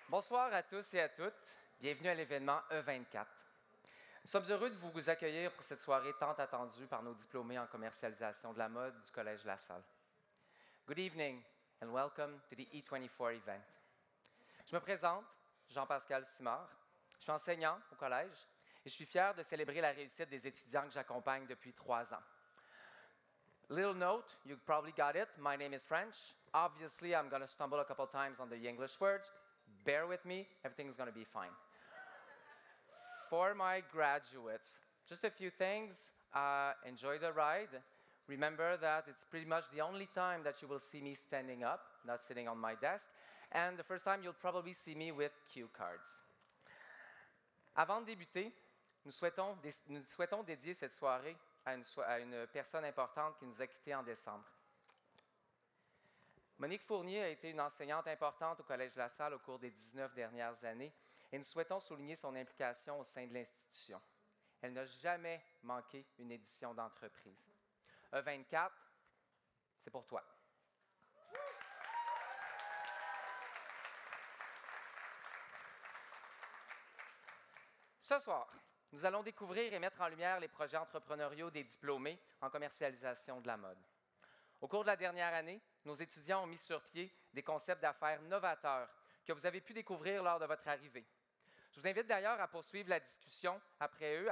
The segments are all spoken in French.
Bonsoir à tous et à toutes. Bienvenue à l'événement E24. Nous sommes heureux de vous accueillir pour cette soirée tant attendue par nos diplômés en commercialisation de la mode du Collège La Salle. Good evening and welcome to the E24 event. Je me présente, Jean-Pascal Simard. Je suis enseignant au collège et je suis fier de célébrer la réussite des étudiants que j'accompagne depuis 3 ans. Little note, you probably got it. My name is French. Obviously, I'm going to stumble a couple times on the English words. Bear with me, everything's going to be fine. For my graduates, just a few things. Enjoy the ride. Remember that it's pretty much the only time that you will see me standing up, not sitting on my desk, and the first time you'll probably see me with cue cards. Avant de débuter, nous souhaitons dédier cette soirée à une personne importante qui nous a quittés en décembre. Monique Fournier a été une enseignante importante au Collège La Salle au cours des 19 dernières années et nous souhaitons souligner son implication au sein de l'institution. Elle n'a jamais manqué une édition d'entreprise. E24, c'est pour toi. Ce soir, nous allons découvrir et mettre en lumière les projets entrepreneuriaux des diplômés en commercialisation de la mode. Au cours de la dernière année, nos étudiants ont mis sur pied des concepts d'affaires novateurs que vous avez pu découvrir lors de votre arrivée. Je vous invite d'ailleurs à poursuivre la discussion après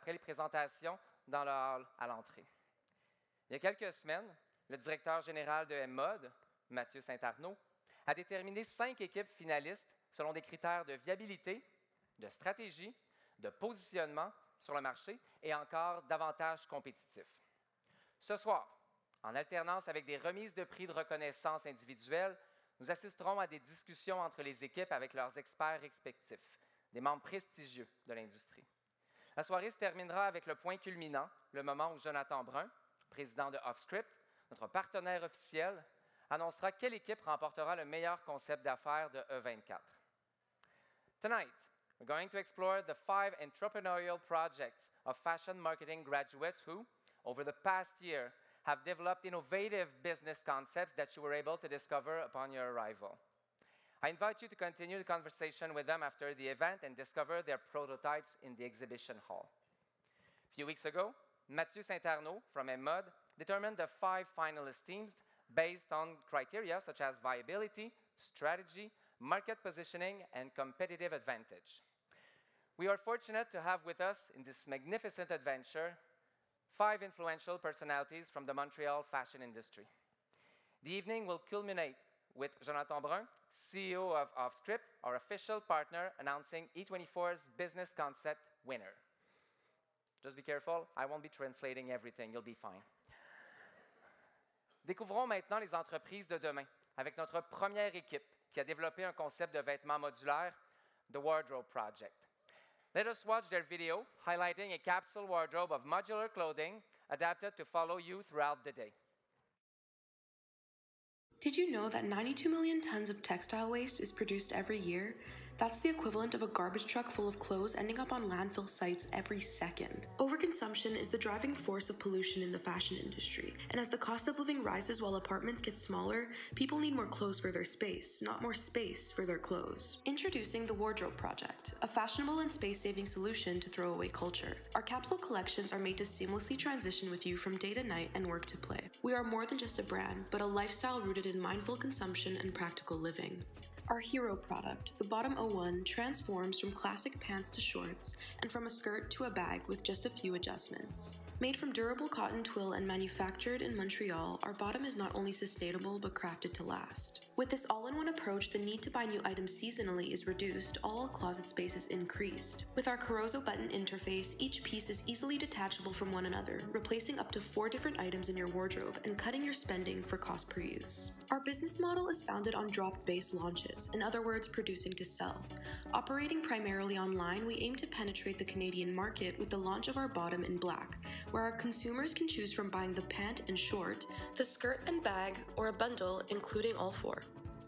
les présentations dans le hall à l'entrée. Il y a quelques semaines, le directeur général de M-Mode, Mathieu Saint-Arnaud, a déterminé 5 équipes finalistes selon des critères de viabilité, de stratégie, de positionnement sur le marché et encore davantage compétitifs. Ce soir, en alternance avec des remises de prix de reconnaissance individuelle, nous assisterons à des discussions entre les équipes avec leurs experts respectifs, des membres prestigieux de l'industrie. La soirée se terminera avec le point culminant, le moment où Jonathan Brun, président de Offscript, notre partenaire officiel, annoncera quelle équipe remportera le meilleur concept d'affaires de E24. Tonight, we're going to explore the 5 entrepreneurial projects of fashion marketing graduates who, over the past year, have developed innovative business concepts that you were able to discover upon your arrival. I invite you to continue the conversation with them after the event and discover their prototypes in the exhibition hall. A few weeks ago, Mathieu Saint-Arnaud from M-Mode determined the 5 finalist teams based on criteria such as viability, strategy, market positioning, and competitive advantage. We are fortunate to have with us in this magnificent adventure 5 influential personalities from the Montreal fashion industry. The evening will culminate with Jonathan Brun, CEO of Offscript, our official partner, announcing E24's business concept winner. Just be careful, I won't be translating everything, you'll be fine. Découvrons maintenant les entreprises de demain avec notre première équipe qui a développé un concept de vêtements modulaires, The Wardrobe Project. Let us watch their video highlighting a capsule wardrobe of modular clothing adapted to follow you throughout the day. Did you know that 92 million tons of textile waste is produced every year? That's the equivalent of a garbage truck full of clothes ending up on landfill sites every second. Overconsumption is the driving force of pollution in the fashion industry, and as the cost of living rises while apartments get smaller, people need more clothes for their space, not more space for their clothes. Introducing the Wardrobe Project, a fashionable and space-saving solution to throwaway culture. Our capsule collections are made to seamlessly transition with you from day to night and work to play. We are more than just a brand, but a lifestyle rooted in mindful consumption and practical living. Our hero product, the Bottom 01, transforms from classic pants to shorts and from a skirt to a bag with just a few adjustments. Made from durable cotton twill and manufactured in Montreal, our bottom is not only sustainable but crafted to last. With this all-in-one approach, the need to buy new items seasonally is reduced, all closet space is increased. With our Carozo button interface, each piece is easily detachable from one another, replacing up to 4 different items in your wardrobe and cutting your spending for cost per use. Our business model is founded on drop-based launches, in other words, producing to sell. Operating primarily online, we aim to penetrate the Canadian market with the launch of our bottom in black, where our consumers can choose from buying the pant and short, the skirt and bag, or a bundle including all 4.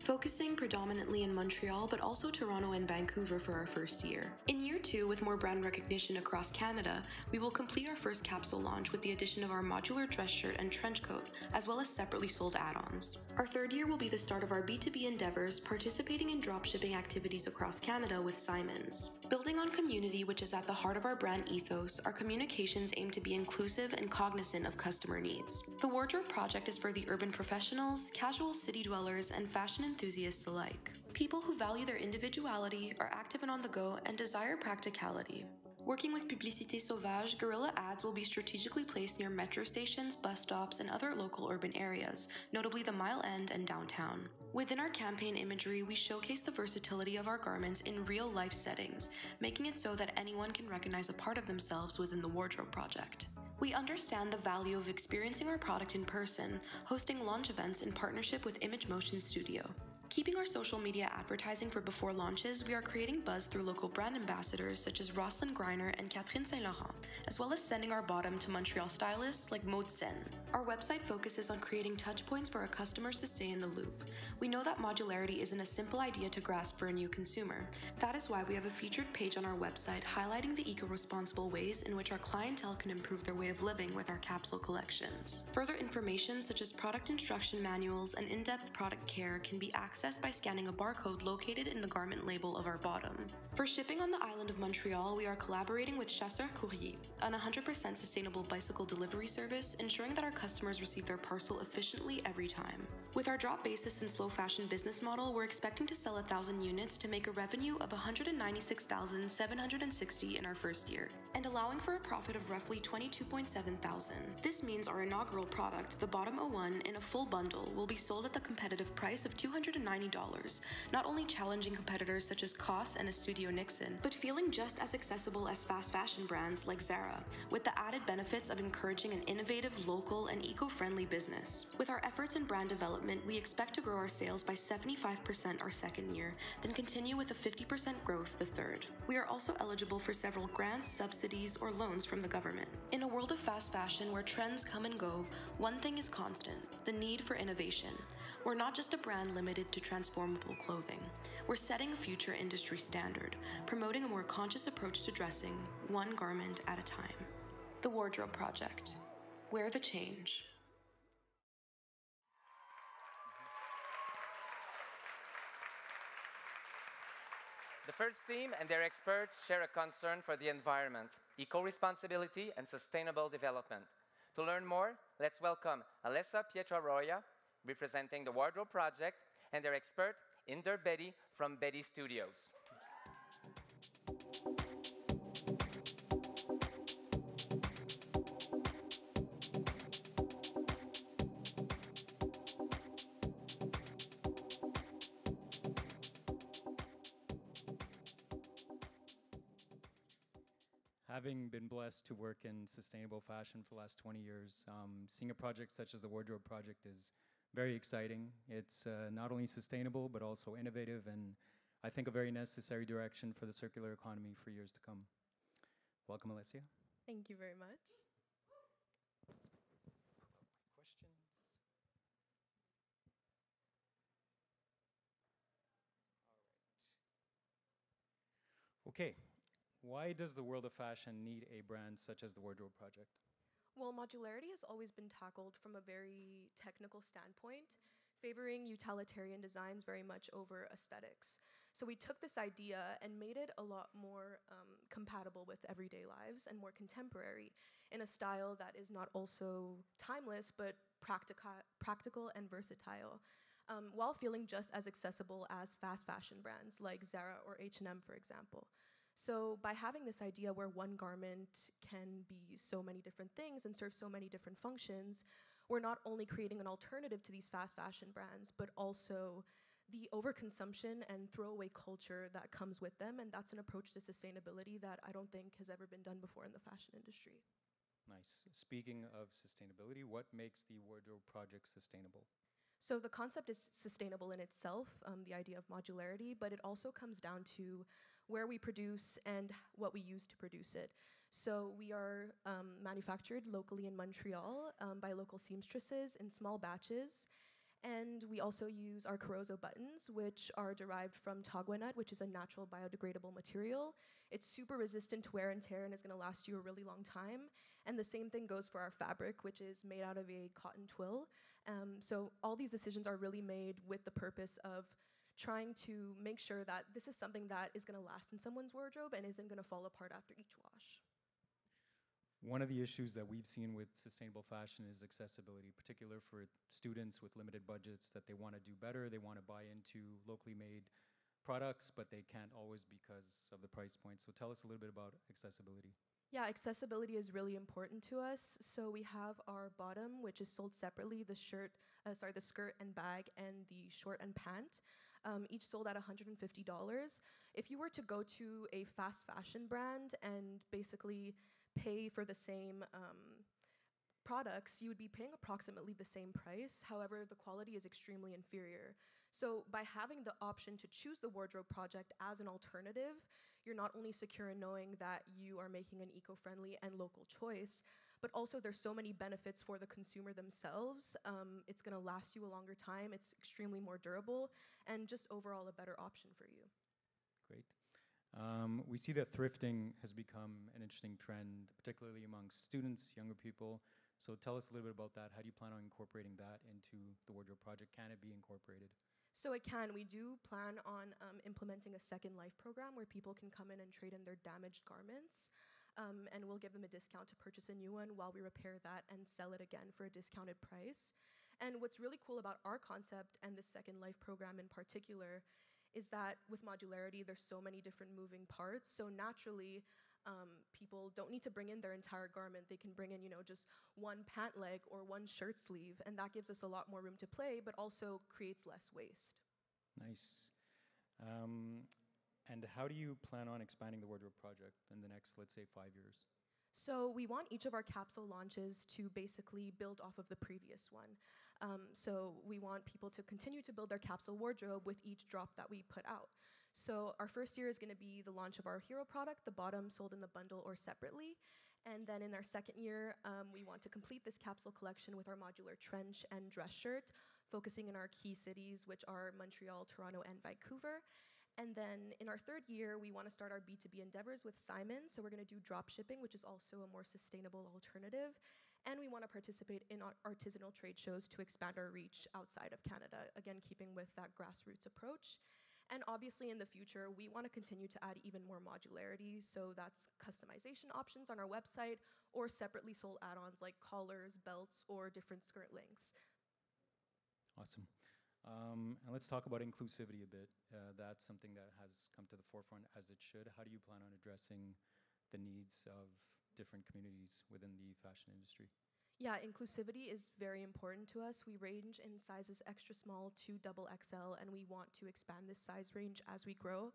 focusing predominantly in Montreal but also Toronto and Vancouver for our first year. In year 2, with more brand recognition across Canada, we will complete our first capsule launch with the addition of our modular dress shirt and trench coat, as well as separately sold add-ons. Our third year will be the start of our B2B endeavors, participating in dropshipping activities across Canada with Simons. Building on community, which is at the heart of our brand ethos, our communications aim to be inclusive and cognizant of customer needs. The Wardrobe Project is for the urban professionals, casual city dwellers, and fashion enthusiasts alike. People who value their individuality, are active and on the go, and desire practicality. Working with Publicité Sauvage, guerrilla ads will be strategically placed near metro stations, bus stops, and other local urban areas, notably the Mile End and downtown. Within our campaign imagery, we showcase the versatility of our garments in real-life settings, making it so that anyone can recognize a part of themselves within the Wardrobe Project. We understand the value of experiencing our product in person, hosting launch events in partnership with Image Motion Studio. Keeping our social media advertising for before launches, we are creating buzz through local brand ambassadors such as Roslyn Greiner and Catherine Saint Laurent, as well as sending our bottom to Montreal stylists like Maud Sen. Our website focuses on creating touchpoints for our customers to stay in the loop. We know that modularity isn't a simple idea to grasp for a new consumer. That is why we have a featured page on our website highlighting the eco-responsible ways in which our clientele can improve their way of living with our capsule collections. Further information such as product instruction manuals and in-depth product care can be accessed by scanning a barcode located in the garment label of our bottom. For shipping on the island of Montreal, we are collaborating with Chasseur Courrier, an 100% sustainable bicycle delivery service, ensuring that our customers receive their parcel efficiently every time. With our drop basis and slow fashion business model, we're expecting to sell 1,000 units to make a revenue of $196,760 in our first year, and allowing for a profit of roughly $22.7 thousand. This means our inaugural product, the Bottom 01, in a full bundle, will be sold at the competitive price of $290, not only challenging competitors such as COS and Studio Nixon, but feeling just as accessible as fast fashion brands like Zara, with the added benefits of encouraging an innovative, local, and eco-friendly business. With our efforts in brand development, we expect to grow our sales by 75% our second year, then continue with a 50% growth the third. We are also eligible for several grants, subsidies, or loans from the government. In a world of fast fashion where trends come and go, one thing is constant: the need for innovation. We're not just a brand limited to transformable clothing. We're setting a future industry standard, promoting a more conscious approach to dressing, one garment at a time. The Wardrobe Project. Wear the change. The first team and their experts share a concern for the environment, eco-responsibility, and sustainable development. To learn more, let's welcome Alessa Pietrarroya, representing the Wardrobe Project, and their expert, Inder Bedi from Bedi Studios. Having been blessed to work in sustainable fashion for the last 20 years, seeing a project such as the Wardrobe Project is very exciting. It's not only sustainable, but also innovative, and I think a very necessary direction for the circular economy for years to come. Welcome, Alessia. Thank you very much. Questions? All right. Okay. Why does the world of fashion need a brand such as the Wardrobe Project? Well, modularity has always been tackled from a very technical standpoint, favoring utilitarian designs very much over aesthetics. So we took this idea and made it a lot more compatible with everyday lives and more contemporary in a style that is not also timeless, but practical and versatile, while feeling just as accessible as fast fashion brands like Zara or H&M, for example. So by having this idea where one garment can be so many different things and serve so many different functions, we're not only creating an alternative to these fast fashion brands, but also the overconsumption and throwaway culture that comes with them, and that's an approach to sustainability that I don't think has ever been done before in the fashion industry. Nice. Speaking of sustainability, what makes the Wardrobe Project sustainable? So the concept is sustainable in itself, the idea of modularity, but it also comes down to where we produce and what we use to produce it. So we are manufactured locally in Montreal by local seamstresses in small batches, And we also use our Carozo buttons, which are derived from tagua nut, which is a natural biodegradable material. It's super resistant to wear and tear and is going to last you a really long time. And the same thing goes for our fabric, which is made out of a cotton twill. So all these decisions are really made with the purpose of trying to make sure that this is something that is going to last in someone's wardrobe and isn't going to fall apart after each wash. One of the issues that we've seen with sustainable fashion is accessibility, particularly for students with limited budgets, that they want to do better, they want to buy into locally made products, but they can't always because of the price point. So tell us a little bit about accessibility. Yeah, accessibility is really important to us. So we have our bottom, which is sold separately, the skirt and bag, and the short and pant, each sold at $150. If you were to go to a fast fashion brand and basically pay for the same products, you would be paying approximately the same price. However, the quality is extremely inferior. So by having the option to choose the Wardrobe Project as an alternative, you're not only secure in knowing that you are making an eco-friendly and local choice, but also there's so many benefits for the consumer themselves. It's gonna last you a longer time, it's extremely more durable, and just overall a better option for you. Great. We see that thrifting has become an interesting trend, particularly amongst students, younger people. So tell us a little bit about that. How do you plan on incorporating that into the Wardrobe Project? Can it be incorporated? So it can. We do plan on implementing a Second Life program where people can come in and trade in their damaged garments. And we'll give them a discount to purchase a new one while we repair that and sell it again for a discounted price. And what's really cool about our concept and the Second Life program in particular is that with modularity, there's so many different moving parts. So naturally, people don't need to bring in their entire garment. They can bring in, just one pant leg or one shirt sleeve, and that gives us a lot more room to play, but also creates less waste. Nice. And how do you plan on expanding the Wardrobe Project in the next, let's say, 5 years? So we want each of our capsule launches to basically build off of the previous one. So we want people to continue to build their capsule wardrobe with each drop that we put out. So our first year is going to be the launch of our hero product, the bottom sold in the bundle or separately. And then in our second year, we want to complete this capsule collection with our modular trench and dress shirt, focusing in our key cities, which are Montreal, Toronto, and Vancouver. And then in our third year, we want to start our B2B endeavors with Simon. So we're going to do drop shipping, which is also a more sustainable alternative. And we want to participate in artisanal trade shows to expand our reach outside of Canada, again, keeping with that grassroots approach. And obviously in the future, we want to continue to add even more modularity. So that's customization options on our website or separately sold add-ons like collars, belts, or different skirt lengths. Awesome. And let's talk about inclusivity a bit. That's something that has come to the forefront as it should. How do you plan on addressing the needs of different communities within the fashion industry? Yeah, inclusivity is very important to us. We range in sizes extra small to XXL, and we want to expand this size range as we grow.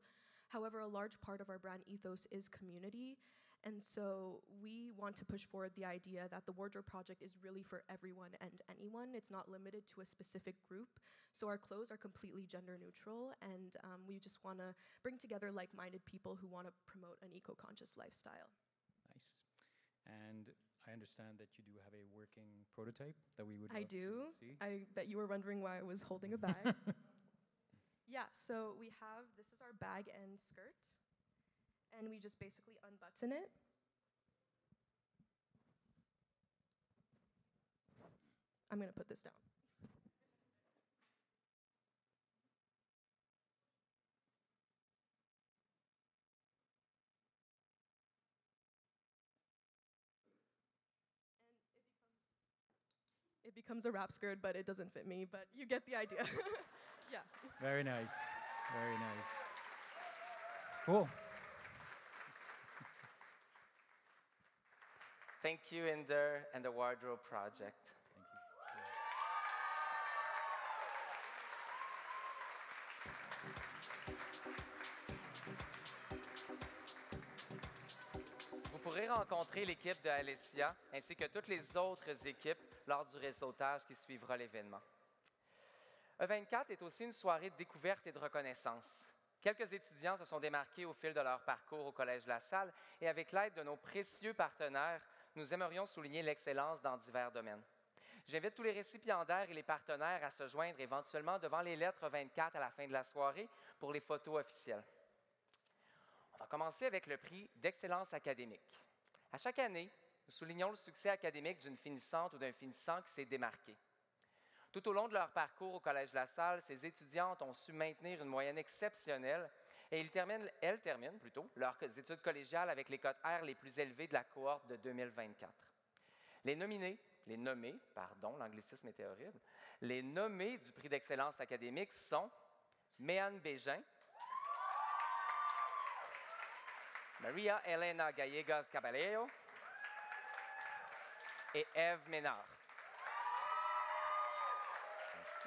However, a large part of our brand ethos is community, and so we want to push forward the idea that the Wardrobe Project is really for everyone and anyone. It's not limited to a specific group. So our clothes are completely gender neutral, and we just want to bring together like-minded people who want to promote an eco-conscious lifestyle. Nice. And I understand that you do have a working prototype that we would love to see. I bet you were wondering why I was holding a bag. Yeah, so this is our bag and skirt, and we just basically unbutton it. I'm gonna put this down. It becomes a wrap skirt, but it doesn't fit me, but you get the idea. Yeah. Very nice. Very nice. Cool. Thank you, Inder and the Wardrobe Project. Thank you. Vous pourrez rencontrer l'équipe de Alessia ainsi que toutes les autres équipes lors du réseautage qui suivra l'événement. E24 est aussi une soirée de découverte et de reconnaissance. Quelques étudiants se sont démarqués au fil de leur parcours au Collège La Salle et avec l'aide de nos précieux partenaires, nous aimerions souligner l'excellence dans divers domaines. J'invite tous les récipiendaires et les partenaires à se joindre éventuellement devant les lettres 24 à la fin de la soirée pour les photos officielles. On va commencer avec le prix d'excellence académique. À chaque année, nous soulignons le succès académique d'une finissante ou d'un finissant qui s'est démarqué. Tout au long de leur parcours au Collège La Salle, ces étudiantes ont su maintenir une moyenne exceptionnelle et elles terminent leurs études collégiales avec les cotes R les plus élevées de la cohorte de 2024. Les nommés, l'anglicisme était horrible, les nommés du prix d'excellence académique sont Méane Bégin, Maria Elena Gallegos Caballero et Ève Ménard. Merci.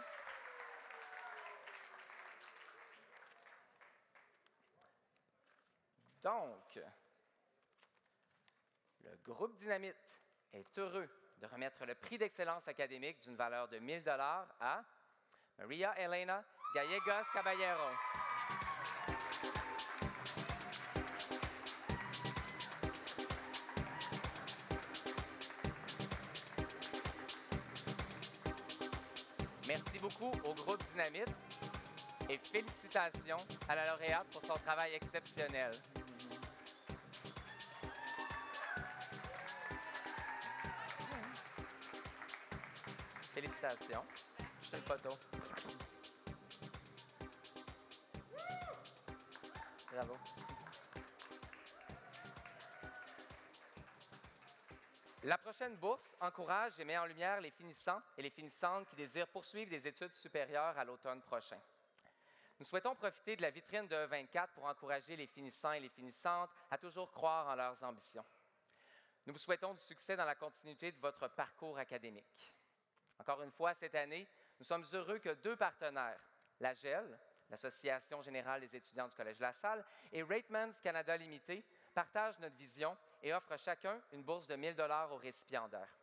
Donc, le groupe Dynamite est heureux de remettre le prix d'excellence académique d'une valeur de 1 000 $ à Maria Elena Gallegos Caballero. Merci beaucoup au groupe Dynamite et félicitations à la lauréate pour son travail exceptionnel. Félicitations. C'est une photo. Bravo. La prochaine bourse encourage et met en lumière les finissants et les finissantes qui désirent poursuivre des études supérieures à l'automne prochain. Nous souhaitons profiter de la vitrine de E24 pour encourager les finissants et les finissantes à toujours croire en leurs ambitions. Nous vous souhaitons du succès dans la continuité de votre parcours académique. Encore une fois, cette année, nous sommes heureux que 2 partenaires, la GEL, l'Association générale des étudiants du Collège La Salle, et Ratemans Canada Limité, partagent notre vision et offrent chacun une bourse de 1 000 $ aux récipiendaires.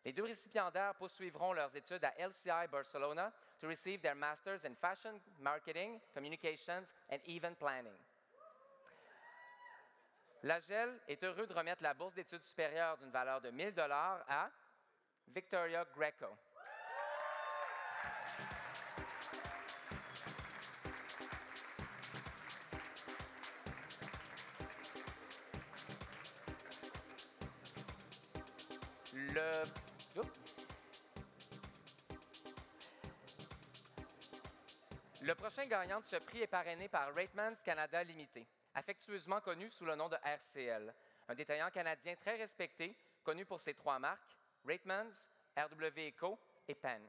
Les 2 récipiendaires poursuivront leurs études à LCI Barcelona to receive their Masters in Fashion, Marketing, Communications and Event Planning. La GEL est heureux de remettre la bourse d'études supérieures d'une valeur de 1 000 $ à Victoria Greco. Le prochain gagnant de ce prix est parrainé par Ratemans Canada Limité, affectueusement connu sous le nom de RCL, un détaillant canadien très respecté, connu pour ses 3 marques, Ratemans, RW Eco et Penn.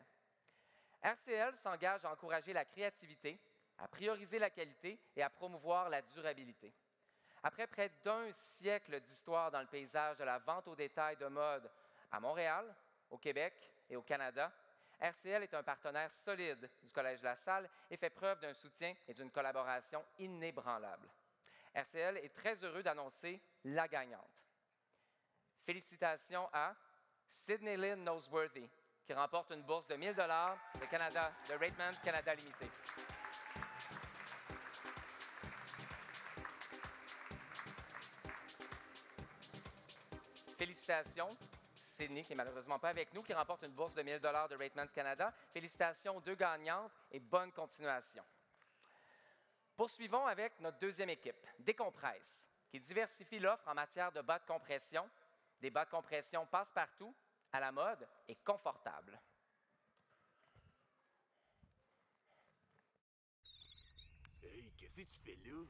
RCL s'engage à encourager la créativité, à prioriser la qualité et à promouvoir la durabilité. Après près d'1 siècle d'histoire dans le paysage de la vente au détail de mode à Montréal, au Québec et au Canada, RCL est un partenaire solide du Collège La Salle et fait preuve d'un soutien et d'une collaboration inébranlable. RCL est très heureux d'annoncer la gagnante. Félicitations à Sydney Lynn Noseworthy, qui remporte une bourse de 1 000 $ de Ratemans Canada Limité. Félicitations, Sydney, qui n'est malheureusement pas avec nous, qui remporte une bourse de 1 000 $ de Ratemans Canada. Félicitations aux 2 gagnantes et bonne continuation. Poursuivons avec notre deuxième équipe, Décompresse, qui diversifie l'offre en matière de bas de compression, des bas de compression passe-partout, à la mode et confortables. Hey, qu'est-ce que tu fais là?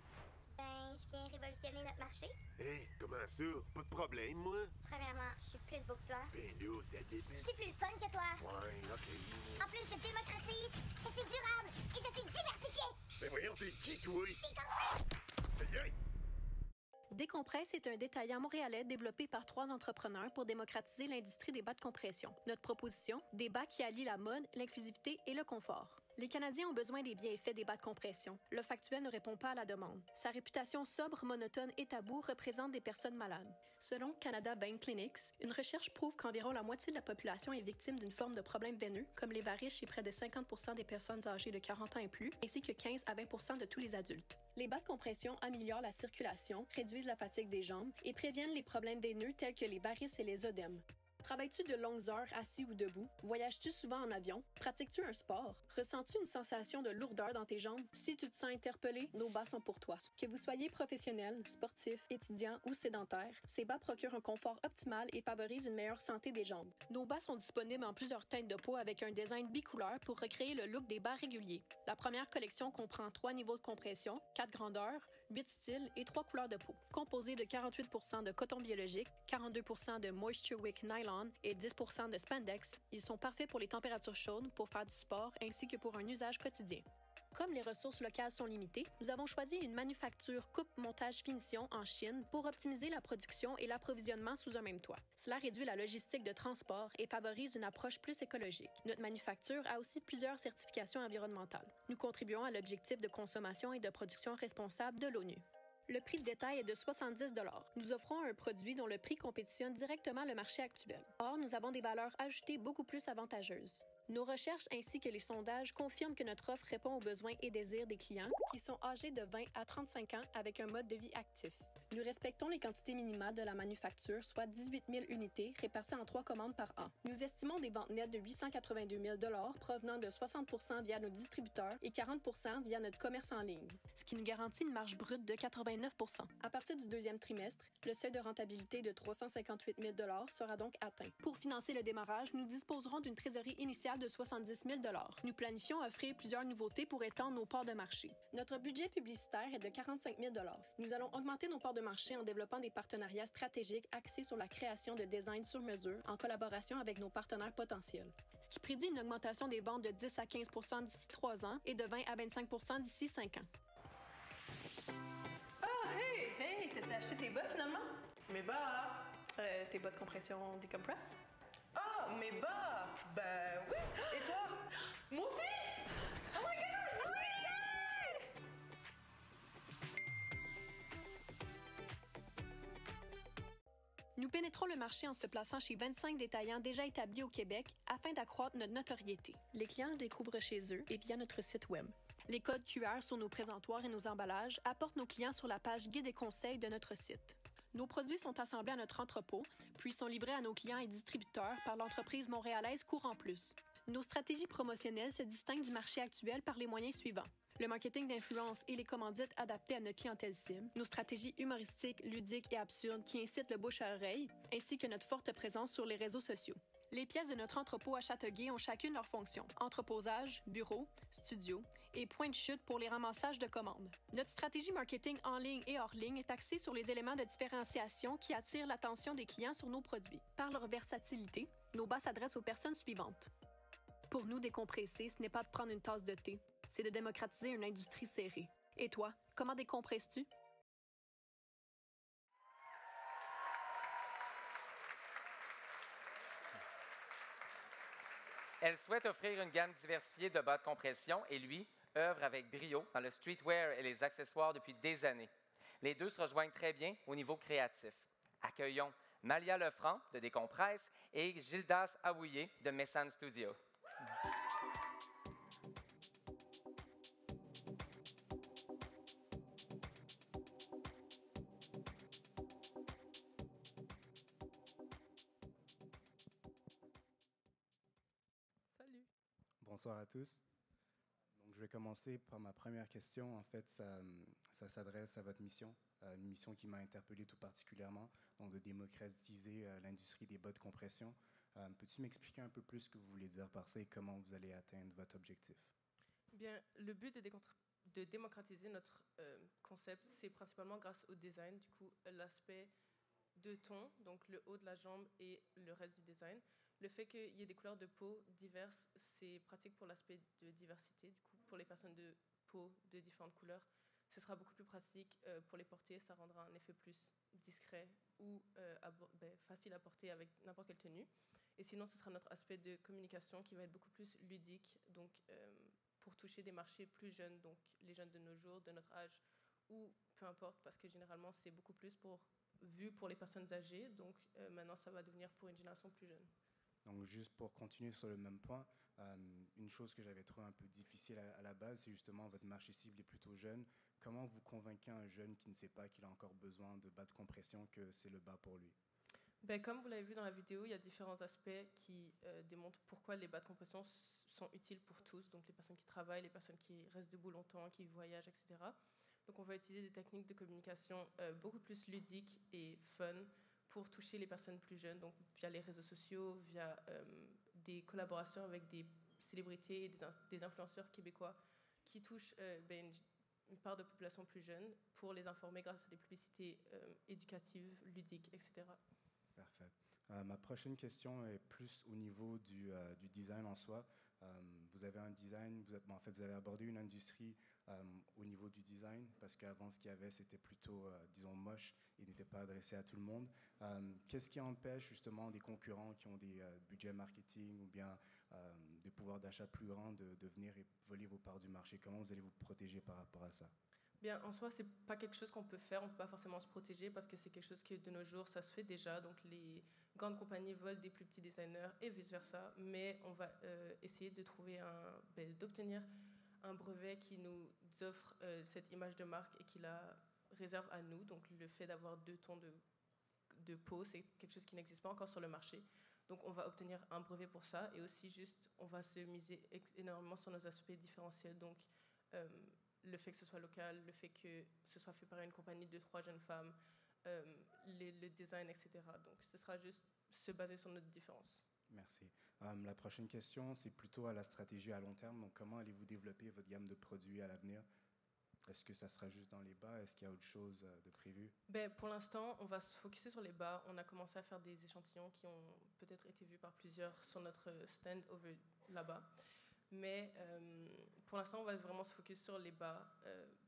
Ben, je viens révolutionner notre marché. Hein? Comment ça? Pas de problème, moi? Premièrement, je suis plus beau que toi. Ben là, c'est le début. Je suis plus fun que toi. Ouais, OK. En plus, je démocratise, je suis durable et je suis diversifié. Ben voyons, t'es qui, toi? Décompresse! Aïe, aïe! Décompresse est un détaillant montréalais développé par 3 entrepreneurs pour démocratiser l'industrie des bas de compression. Notre proposition, des bas qui allient la mode, l'inclusivité et le confort. Les Canadiens ont besoin des bienfaits des bas de compression. L'offre actuelle ne répond pas à la demande. Sa réputation sobre, monotone et tabou représente des personnes malades. Selon Canada Vein Clinics, une recherche prouve qu'environ la moitié de la population est victime d'une forme de problème veineux, comme les varices chez près de 50% des personnes âgées de 40 ans et plus, ainsi que 15 à 20% de tous les adultes. Les bas de compression améliorent la circulation, réduisent la fatigue des jambes et préviennent les problèmes veineux tels que les varices et les œdèmes. Travailles-tu de longues heures assis ou debout? Voyages-tu souvent en avion? Pratiques-tu un sport? Ressens-tu une sensation de lourdeur dans tes jambes? Si tu te sens interpellé, nos bas sont pour toi. Que vous soyez professionnel, sportif, étudiant ou sédentaire, ces bas procurent un confort optimal et favorisent une meilleure santé des jambes. Nos bas sont disponibles en plusieurs teintes de peau avec un design bicouleur pour recréer le look des bas réguliers. La première collection comprend 3 niveaux de compression, 4 grandeurs, 8 styles et 3 couleurs de peau. Composés de 48% de coton biologique, 42% de Moisture Wick Nylon et 10% de spandex, ils sont parfaits pour les températures chaudes, pour faire du sport ainsi que pour un usage quotidien. Comme les ressources locales sont limitées, nous avons choisi une manufacture coupe-montage-finition en Chine pour optimiser la production et l'approvisionnement sous un même toit. Cela réduit la logistique de transport et favorise une approche plus écologique. Notre manufacture a aussi plusieurs certifications environnementales. Nous contribuons à l'objectif de consommation et de production responsable de l'ONU. Le prix de détail est de 70 $. Nous offrons un produit dont le prix compétitionne directement le marché actuel. Or, nous avons des valeurs ajoutées beaucoup plus avantageuses. Nos recherches ainsi que les sondages confirment que notre offre répond aux besoins et désirs des clients qui sont âgés de 20 à 35 ans avec un mode de vie actif. Nous respectons les quantités minimales de la manufacture, soit 18 000 unités réparties en 3 commandes par an. Nous estimons des ventes nettes de 882 000 $ provenant de 60 % via nos distributeurs et 40 % via notre commerce en ligne, ce qui nous garantit une marge brute de 89 %. À partir du deuxième trimestre, le seuil de rentabilité de 358 000 $ sera donc atteint. Pour financer le démarrage, nous disposerons d'une trésorerie initiale de 70 000 $. Nous planifions offrir plusieurs nouveautés pour étendre nos parts de marché. Notre budget publicitaire est de 45 000 $. Nous allons augmenter nos parts de marché en développant des partenariats stratégiques axés sur la création de designs sur mesure en collaboration avec nos partenaires potentiels, ce qui prédit une augmentation des ventes de 10 à 15 % d'ici 3 ans et de 20 à 25 % d'ici 5 ans. Ah, hey! Hey, t'as-tu acheté tes bas finalement? Mes bas! Tes bas de compression décompress? Ah, mes bas! Ben oui! Et toi? Moi aussi! Oh my god! Oh my god! Nous pénétrons le marché en se plaçant chez 25 détaillants déjà établis au Québec afin d'accroître notre notoriété. Les clients le découvrent chez eux et via notre site web. Les codes QR sur nos présentoirs et nos emballages apportent nos clients sur la page guide et conseils de notre site. Nos produits sont assemblés à notre entrepôt, puis sont livrés à nos clients et distributeurs par l'entreprise montréalaise Courant Plus. Nos stratégies promotionnelles se distinguent du marché actuel par les moyens suivants. Le marketing d'influence et les commandites adaptés à notre clientèle cible, nos stratégies humoristiques, ludiques et absurdes qui incitent le bouche à oreille, ainsi que notre forte présence sur les réseaux sociaux. Les pièces de notre entrepôt à Châteauguay ont chacune leur fonction: entreposage, bureau, studio et point de chute pour les ramassages de commandes. Notre stratégie marketing en ligne et hors ligne est axée sur les éléments de différenciation qui attirent l'attention des clients sur nos produits. Par leur versatilité, nos bas s'adressent aux personnes suivantes. Pour nous, décompresser, ce n'est pas de prendre une tasse de thé, c'est de démocratiser une industrie serrée. Et toi, comment décompresses-tu? Elle souhaite offrir une gamme diversifiée de bas de compression et lui œuvre avec brio dans le streetwear et les accessoires depuis des années. Les deux se rejoignent très bien au niveau créatif. Accueillons Malia Lefranc de Décompresse et Gildas Aouillé de Messan Studio. Salut. Bonsoir à tous. Donc, je vais commencer par ma première question. En fait, ça s'adresse à votre mission, une mission qui m'a interpellé tout particulièrement, donc de démocratiser l'industrie des bas de compression. Peux-tu m'expliquer un peu plus ce que vous voulez dire par ça et comment vous allez atteindre votre objectif? Bien, le but de démocratiser notre concept, c'est principalement grâce au design, du coup, l'aspect de ton, donc le haut de la jambe et le reste du design. Le fait qu'il y ait des couleurs de peau diverses, c'est pratique pour l'aspect de diversité. Du coup, pour les personnes de peau de différentes couleurs, ce sera beaucoup plus pratique pour les porter. Ça rendra un effet plus discret ou facile à porter avec n'importe quelle tenue. Et sinon, ce sera notre aspect de communication qui va être beaucoup plus ludique, donc pour toucher des marchés plus jeunes, donc les jeunes de nos jours, de notre âge, ou peu importe, parce que généralement, c'est beaucoup plus vu pour les personnes âgées. Donc maintenant, ça va devenir pour une génération plus jeune. Donc, juste pour continuer sur le même point, une chose que j'avais trouvé un peu difficile à la base, c'est justement votre marché cible est plutôt jeune. Comment vous convainquez un jeune qui ne sait pas qu'il a encore besoin de bas de compression que c'est le bas pour lui? Ben, comme vous l'avez vu dans la vidéo, il y a différents aspects qui démontrent pourquoi les bas de compression sont utiles pour tous, donc les personnes qui travaillent, les personnes qui restent debout longtemps, qui voyagent, etc. Donc on va utiliser des techniques de communication beaucoup plus ludiques et fun pour toucher les personnes plus jeunes, donc via les réseaux sociaux, via des collaborations avec des célébrités et des influenceurs québécois qui touchent ben, une part de population plus jeune pour les informer grâce à des publicités éducatives, ludiques, etc. Parfait. Ma prochaine question est plus au niveau du design en soi. Vous avez un design, en fait, vous avez abordé une industrie au niveau du design, parce qu'avant, ce qu'il y avait, c'était plutôt, disons, moche et n'était pas adressé à tout le monde. Qu'est-ce qui empêche justement des concurrents qui ont des budgets marketing ou bien des pouvoirs d'achat plus grands de venir et voler vos parts du marché? Comment vous allez vous protéger par rapport à ça? Bien, en soi, c'est pas quelque chose qu'on peut faire, on peut pas forcément se protéger parce que c'est quelque chose qui, de nos jours, ça se fait déjà. Donc, les grandes compagnies volent des plus petits designers et vice-versa. Mais on va essayer de trouver d'obtenir un brevet qui nous offre cette image de marque et qui la réserve à nous. Donc, le fait d'avoir 2 tons de peau, c'est quelque chose qui n'existe pas encore sur le marché. Donc, on va obtenir un brevet pour ça. Et aussi, juste, on va se miser énormément sur nos aspects différentiels. Donc, le fait que ce soit local, le fait que ce soit fait par une compagnie de 3 jeunes femmes, le design, etc. Donc, ce sera juste se baser sur notre différence. Merci. La prochaine question, c'est plutôt à la stratégie à long terme. Donc, comment allez-vous développer votre gamme de produits à l'avenir? Est-ce que ça sera juste dans les bas? Est-ce qu'il y a autre chose de prévu? Ben, pour l'instant, on va se focuser sur les bas. On a commencé à faire des échantillons qui ont peut-être été vus par plusieurs sur notre stand là-bas. Mais pour l'instant, on va vraiment se focus sur les bas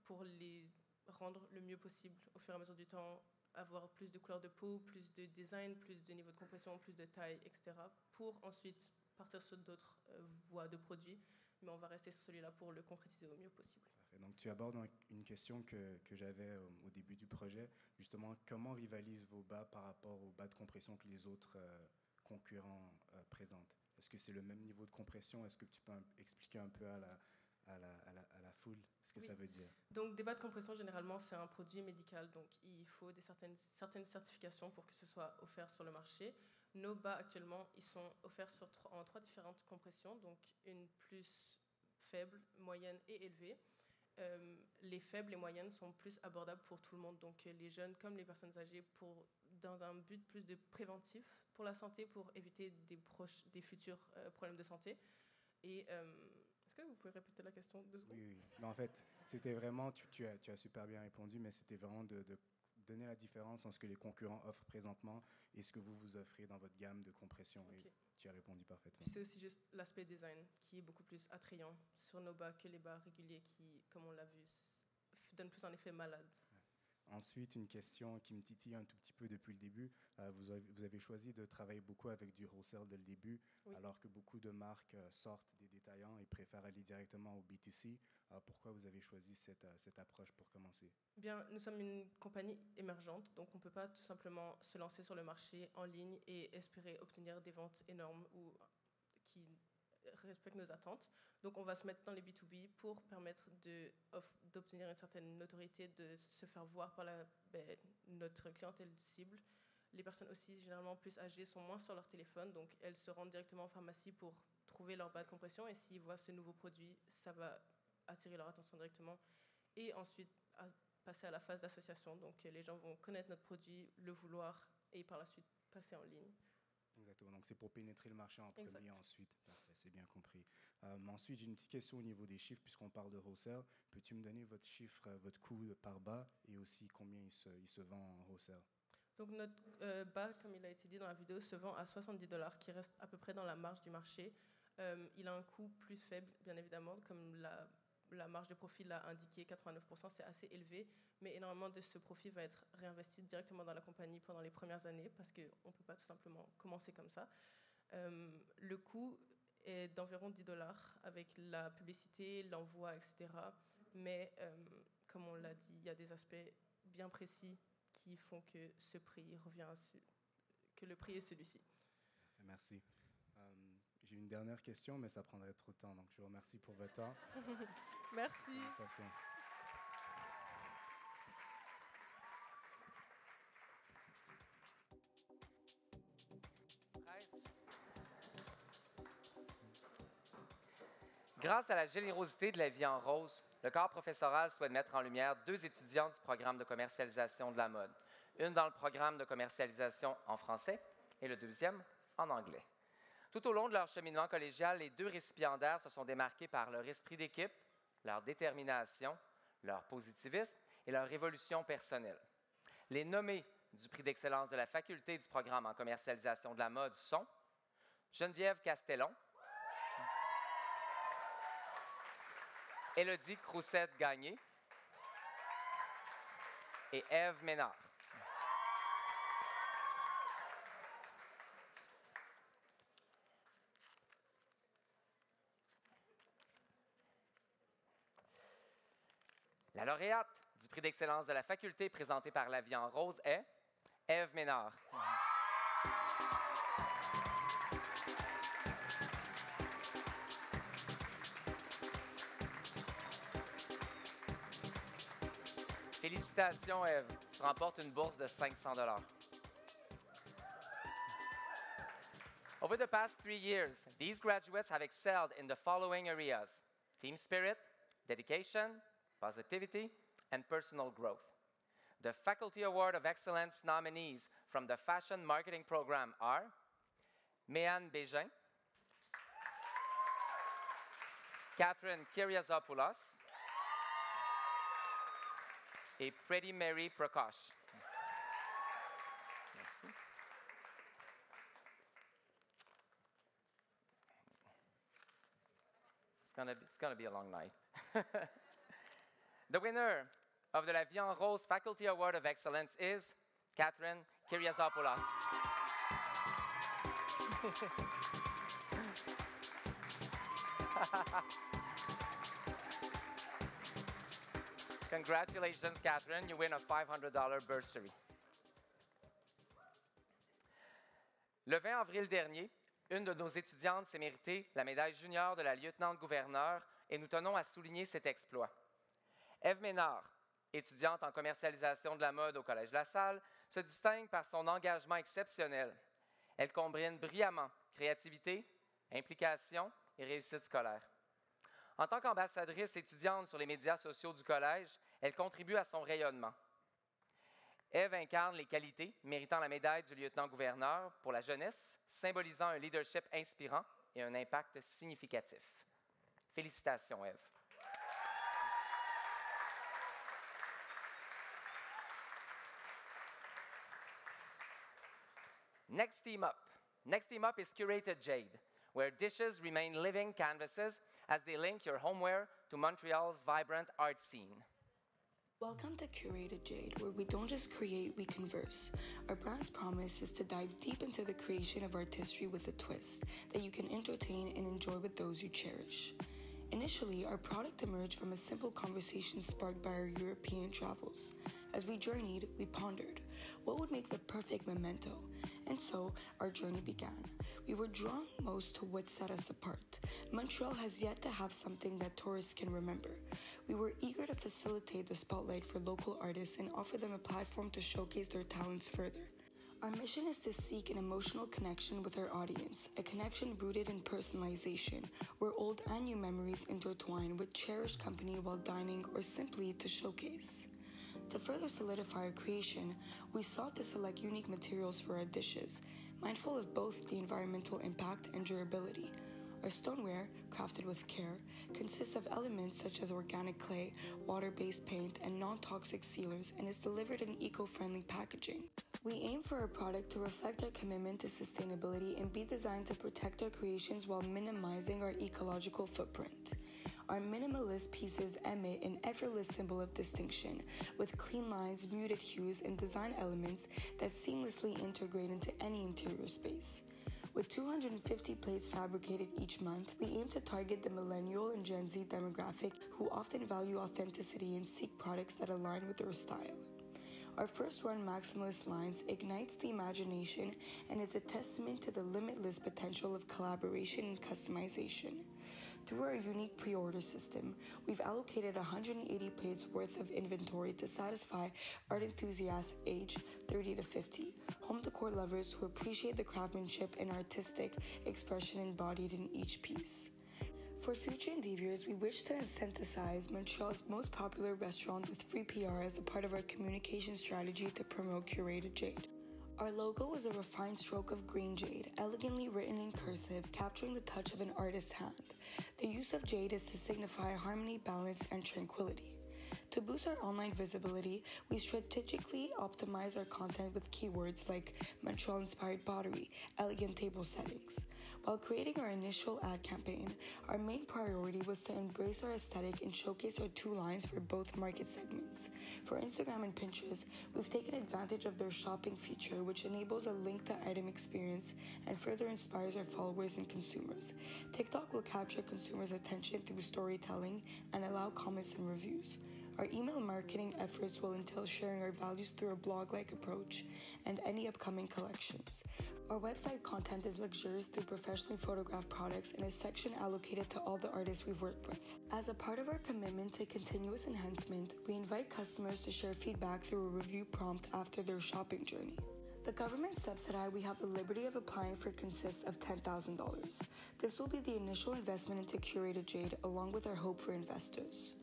pour les rendre le mieux possible au fur et à mesure du temps, avoir plus de couleurs de peau, plus de design, plus de niveau de compression, plus de taille, etc. pour ensuite partir sur d'autres voies de produits. Mais on va rester sur celui-là pour le concrétiser au mieux possible. Parfait. Donc, tu abordes une question que j'avais au début du projet. Justement, comment rivalisent vos bas par rapport aux bas de compression que les autres concurrents présentent? Est-ce que c'est le même niveau de compression? Est-ce que tu peux expliquer un peu à la foule ce que ça veut dire? Donc, des bas de compression, généralement, c'est un produit médical. Donc, il faut certaines certifications pour que ce soit offert sur le marché. Nos bas, actuellement, ils sont offerts en 3 différentes compressions. Donc, une plus faible, moyenne et élevée. Les faibles et moyennes sont plus abordables pour tout le monde. Donc, les jeunes comme les personnes âgées, dans un but plus de préventif pour la santé, pour éviter des futurs problèmes de santé. Et est-ce que vous pouvez répéter la question 2 secondes? Oui. Mais en fait, c'était vraiment, tu as super bien répondu, mais c'était vraiment de donner la différence entre ce que les concurrents offrent présentement et ce que vous offrez dans votre gamme de compression. Okay. Et tu as répondu parfaitement. Puis c'est aussi juste l'aspect design qui est beaucoup plus attrayant sur nos bas que les bas réguliers qui, comme on l'a vu, donnent plus un effet malade. Ensuite, une question qui me titille un tout petit peu depuis le début. Vous avez choisi de travailler beaucoup avec du wholesale dès le début, oui. Alors que beaucoup de marques sortent des détaillants et préfèrent aller directement au B2C. Pourquoi vous avez choisi cette approche pour commencer? Bien, nous sommes une compagnie émergente, donc on ne peut pas tout simplement se lancer sur le marché en ligne et espérer obtenir des ventes énormes ou qui respectent nos attentes. Donc on va se mettre dans les B2B pour permettre d'obtenir une certaine notoriété, de se faire voir par notre clientèle cible. Les personnes aussi généralement plus âgées sont moins sur leur téléphone, donc elles se rendent directement en pharmacie pour trouver leur bas de compression, et s'ils voient ce nouveau produit, ça va attirer leur attention directement. Et ensuite passer à la phase d'association, donc les gens vont connaître notre produit, le vouloir, et par la suite passer en ligne. Exactement, donc c'est pour pénétrer le marché en premier, exact. Ensuite. Parfait, c'est bien compris. Ensuite, j'ai une petite question au niveau des chiffres, puisqu'on parle de wholesale. Peux-tu me donner votre chiffre, votre coût par bas, et aussi combien il se vend en wholesale? Donc notre bas, comme il a été dit dans la vidéo, se vend à $70, qui reste à peu près dans la marge du marché. Il a un coût plus faible, bien évidemment, comme la marge de profit l'a indiqué, 89%, c'est assez élevé, mais énormément de ce profit va être réinvesti directement dans la compagnie pendant les premières années, parce qu'on ne peut pas tout simplement commencer comme ça. Le coût est d'environ $10 avec la publicité, l'envoi, etc. Mais comme on l'a dit, il y a des aspects bien précis qui font que ce prix que le prix est celui-ci. Merci. J'ai une dernière question, mais ça prendrait trop de temps, donc je vous remercie pour votre temps. Merci. Félicitations. Grâce à la générosité de la vie en rose, le corps professoral souhaite mettre en lumière 2 étudiants du programme de commercialisation de la mode. Une dans le programme de commercialisation en français et le deuxième en anglais. Tout au long de leur cheminement collégial, les 2 récipiendaires se sont démarqués par leur esprit d'équipe, leur détermination, leur positivisme et leur évolution personnelle. Les nommés du prix d'excellence de la faculté du programme en commercialisation de la mode sont Geneviève Castellon, Élodie Croussette-Gagné et Ève Ménard. La lauréate du prix d'excellence de la faculté présentée par La Vie en Rose est Ève Ménard. Félicitations, Ève. Tu remportes une bourse de 500 $. Over the past 3 years, these graduates have excelled in the following areas: team spirit, dedication, positivity, and personal growth. The Faculty Award of Excellence nominees from the Fashion Marketing Program are Méane Bégin, Catherine Kyriazopoulos, et Pretty Mary Prakash. Merci. It's gonna be a long night. The winner of the La Vie en Rose Faculty Award of Excellence is Catherine Kyriazopoulos. Congratulations, Catherine. You win a $500 bursary. Le 20 avril dernier, une de nos étudiantes s'est méritée la médaille junior de la lieutenant-gouverneur et nous tenons à souligner cet exploit. Ève Ménard, étudiante en commercialisation de la mode au Collège La Salle, se distingue par son engagement exceptionnel. Elle combine brillamment créativité, implication et réussite scolaire. En tant qu'ambassadrice étudiante sur les médias sociaux du collège, elle contribue à son rayonnement. Ève incarne les qualités méritant la médaille du lieutenant-gouverneur pour la jeunesse, symbolisant un leadership inspirant et un impact significatif. Félicitations, Ève. Next team up is Curated Jade, where dishes remain living canvases as they link your homeware to Montreal's vibrant art scene. Welcome to Curated Jade, where we don't just create, we converse. Our brand's promise is to dive deep into the creation of artistry with a twist that you can entertain and enjoy with those you cherish. Initially, our product emerged from a simple conversation sparked by our European travels. As we journeyed, we pondered what would make the perfect memento, and so our journey began. We were drawn most to what set us apart. Montreal has yet to have something that tourists can remember. We were eager to facilitate the spotlight for local artists and offer them a platform to showcase their talents further. Our mission is to seek an emotional connection with our audience, a connection rooted in personalization, where old and new memories intertwine with cherished company while dining or simply to showcase. To further solidify our creation, we sought to select unique materials for our dishes, mindful of both the environmental impact and durability. Our stoneware, crafted with care, consists of elements such as organic clay, water-based paint, and non-toxic sealers, and is delivered in eco-friendly packaging. We aim for our product to reflect our commitment to sustainability and be designed to protect our creations while minimizing our ecological footprint. Our minimalist pieces emit an effortless symbol of distinction, with clean lines, muted hues, and design elements that seamlessly integrate into any interior space. With 250 plates fabricated each month, we aim to target the millennial and Gen Z demographic who often value authenticity and seek products that align with their style. Our first-run Maximalist lines ignites the imagination and is a testament to the limitless potential of collaboration and customization. Through our unique pre-order system, we've allocated 180 plates worth of inventory to satisfy art enthusiasts aged 30 to 50, home decor lovers who appreciate the craftsmanship and artistic expression embodied in each piece. For future endeavors, we wish to synthesize Montreal's most popular restaurant with free PR as a part of our communication strategy to promote Curated Jade. Our logo is a refined stroke of green jade, elegantly written in cursive, capturing the touch of an artist's hand. The use of jade is to signify harmony, balance, and tranquility. To boost our online visibility, we strategically optimize our content with keywords like Montreal-inspired pottery, elegant table settings. While creating our initial ad campaign, our main priority was to embrace our aesthetic and showcase our two lines for both market segments. For Instagram and Pinterest, we've taken advantage of their shopping feature, which enables a link-to-item experience and further inspires our followers and consumers. TikTok will capture consumers' attention through storytelling and allow comments and reviews. Our email marketing efforts will entail sharing our values through a blog-like approach and any upcoming collections. Our website content is luxurious through professionally photographed products and a section allocated to all the artists we've worked with. As a part of our commitment to continuous enhancement, we invite customers to share feedback through a review prompt after their shopping journey. The government subsidy we have the liberty of applying for consists of $10,000. This will be the initial investment into Curated Jade along with our hope for investors.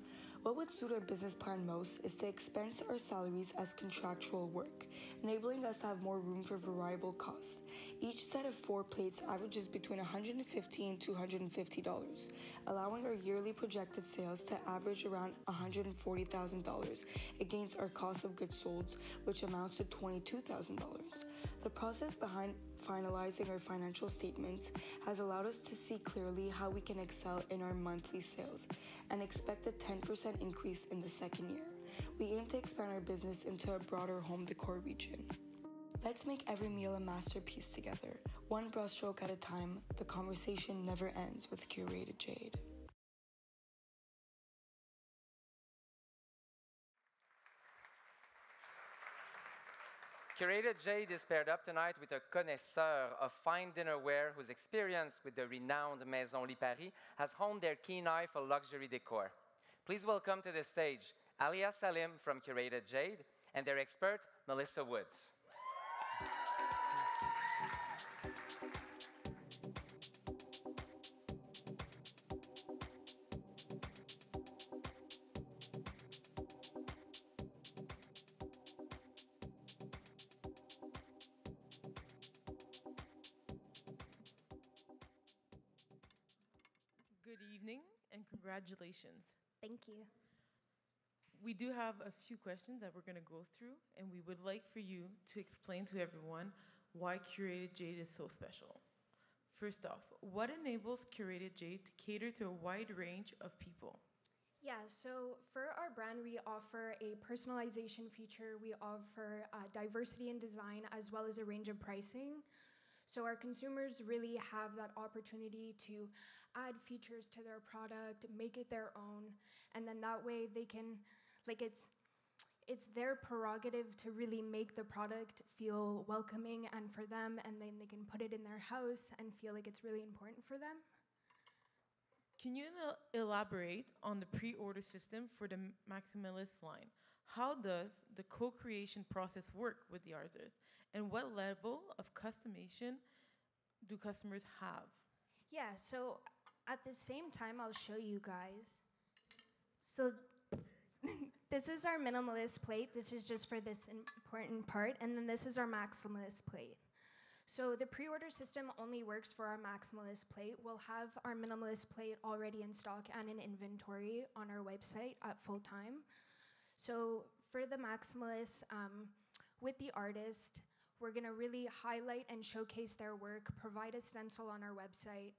What would suit our business plan most is to expense our salaries as contractual work, enabling us to have more room for variable costs. Each set of 4 plates averages between $150 and $250, allowing our yearly projected sales to average around $140,000 against our cost of goods sold, which amounts to $22,000. The process behind finalizing our financial statements has allowed us to see clearly how we can excel in our monthly sales and expect a 10% increase in the second year. We aim to expand our business into a broader home decor region. Let's make every meal a masterpiece together. One brushstroke at a time, the conversation never ends with Curated Jade. Curated Jade is paired up tonight with a connoisseur of fine dinnerware whose experience with the renowned Maison Lipari has honed their keen eye for luxury decor. Please welcome to the stage Alia Salim from Curated Jade and their expert, Melissa Woods. Good evening and congratulations. Thank you. We do have a few questions that we're going to go through, and we would like for you to explain to everyone why Curated Jade is so special. First off, what enables Curated Jade to cater to a wide range of people? Yeah, so for our brand, we offer a personalization feature. We offer diversity in design as well as a range of pricing. So our consumers really have that opportunity to add features to their product, make it their own, and then that way they can, it's their prerogative to really make the product feel welcoming and for them, and then they can put it in their house and feel like it's really important for them. Can you elaborate on the pre-order system for the Maximalist line? How does the co-creation process work with the artist? And what level of customization do customers have? Yeah, so at the same time, I'll show you guys. So this is our minimalist plate. This is just for this important part. And then this is our maximalist plate. So the pre-order system only works for our maximalist plate. We'll have our minimalist plate already in stock and in inventory on our website at full time. So for the maximalist, with the artist, we're going to really highlight and showcase their work, provide a stencil on our website,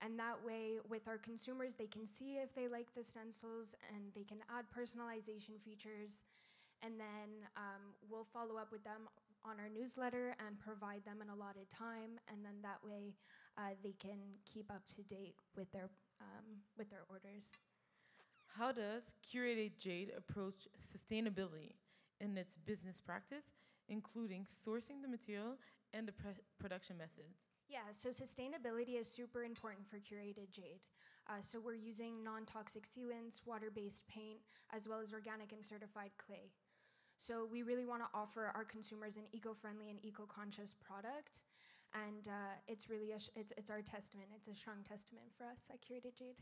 and that way, with our consumers, they can see if they like the stencils, and they can add personalization features, and then we'll follow up with them on our newsletter and provide them an allotted time, and then that way, they can keep up to date with their orders. How does Curated Jade approach sustainability in its business practice, including sourcing the material and the production methods? Yeah, so sustainability is super important for Curated Jade. So we're using non-toxic sealants, water-based paint, as well as organic and certified clay. So we really want to offer our consumers an eco-friendly and eco-conscious product, and it's really it's our testament. It's a strong testament for us at Curated Jade.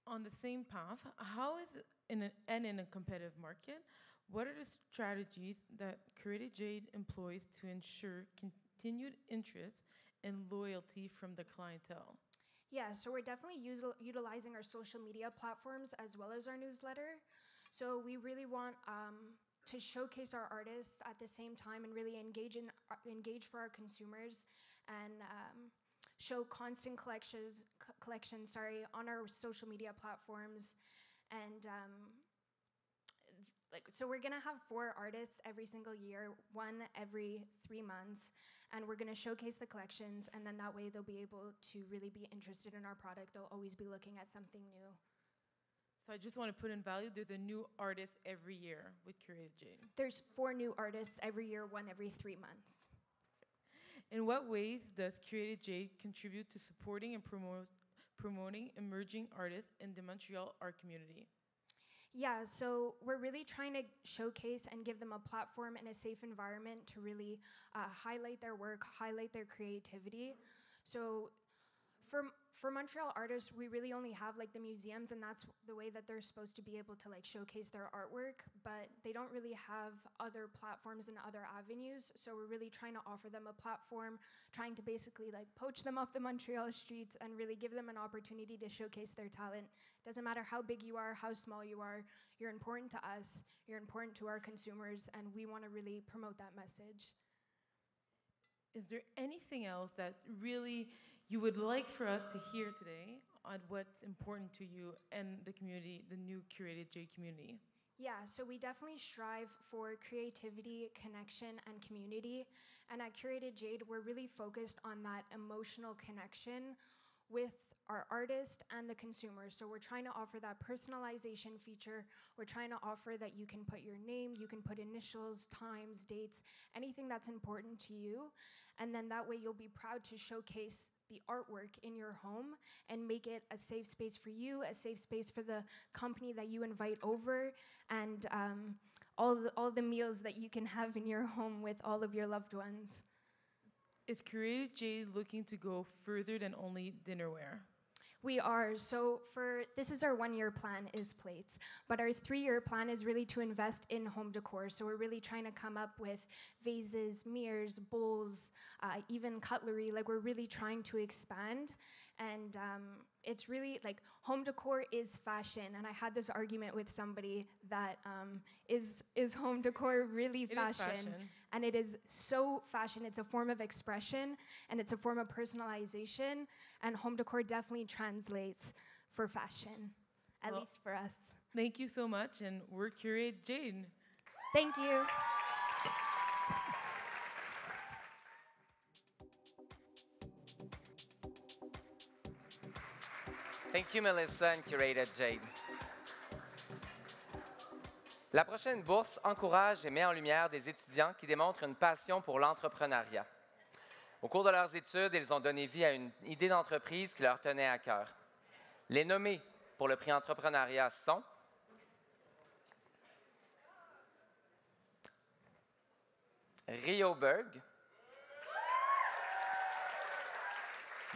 On the same path, how is in a competitive market, what are the strategies that Curated Jade employs to ensure continued interest and loyalty from the clientele? Yeah, so we're definitely utilizing our social media platforms as well as our newsletter. So we really want to showcase our artists at the same time and really engage for our consumers and show constant collections on our social media platforms. And so we're gonna have 4 artists every single year, 1 every 3 months, and we're gonna showcase the collections, and then that way they'll be able to really be interested in our product. They'll always be looking at something new. So I just want to put in value, there's a new artist every year with Curated Jade. There's 4 new artists every year, 1 every 3 months. In what ways does Curated Jade contribute to supporting and promoting emerging artists in the Montreal art community? Yeah, so we're really trying to showcase and give them a platform and a safe environment to really highlight their work, highlight their creativity. So for Montreal artists, we really only have like the museums, and that's the way that they're supposed to be able to like showcase their artwork, but they don't really have other platforms and other avenues. So we're really trying to offer them a platform, trying to basically like poach them off the Montreal streets and really give them an opportunity to showcase their talent. Doesn't matter how big you are, how small you are, you're important to us, you're important to our consumers, and we want to really promote that message. Is there anything else that really you would like for us to hear today on what's important to you and the community, the new Curated Jade community? Yeah, so we definitely strive for creativity, connection, and community. And at Curated Jade, we're really focused on that emotional connection with our artist and the consumer. So we're trying to offer that personalization feature. We're trying to offer that you can put your name, you can put initials, times, dates, anything that's important to you. And then that way you'll be proud to showcase the artwork in your home and make it a safe space for you, a safe space for the company that you invite over, and all the meals that you can have in your home with all of your loved ones. Is Curated Jade looking to go further than only dinnerware? We are. So this is our 1-year plan, is plates. But our 3-year plan is really to invest in home decor. So we're really trying to come up with vases, mirrors, bowls, even cutlery. Like, we're really trying to expand. And it's really, like, home decor is fashion. And I had this argument with somebody that is home decor really fashion? It is fashion. And it is so fashion. It's a form of expression, and it's a form of personalization. And home decor definitely translates for fashion, at least for us. Thank you so much, and we're Curated Jade. Thank you. Thank you, Melissa and Curated Jade. La prochaine bourse encourage et met en lumière des étudiants qui démontrent une passion pour l'entrepreneuriat. Au cours de leurs études, ils ont donné vie à une idée d'entreprise qui leur tenait à cœur. Les nommés pour le prix entrepreneuriat sont Rio Berg,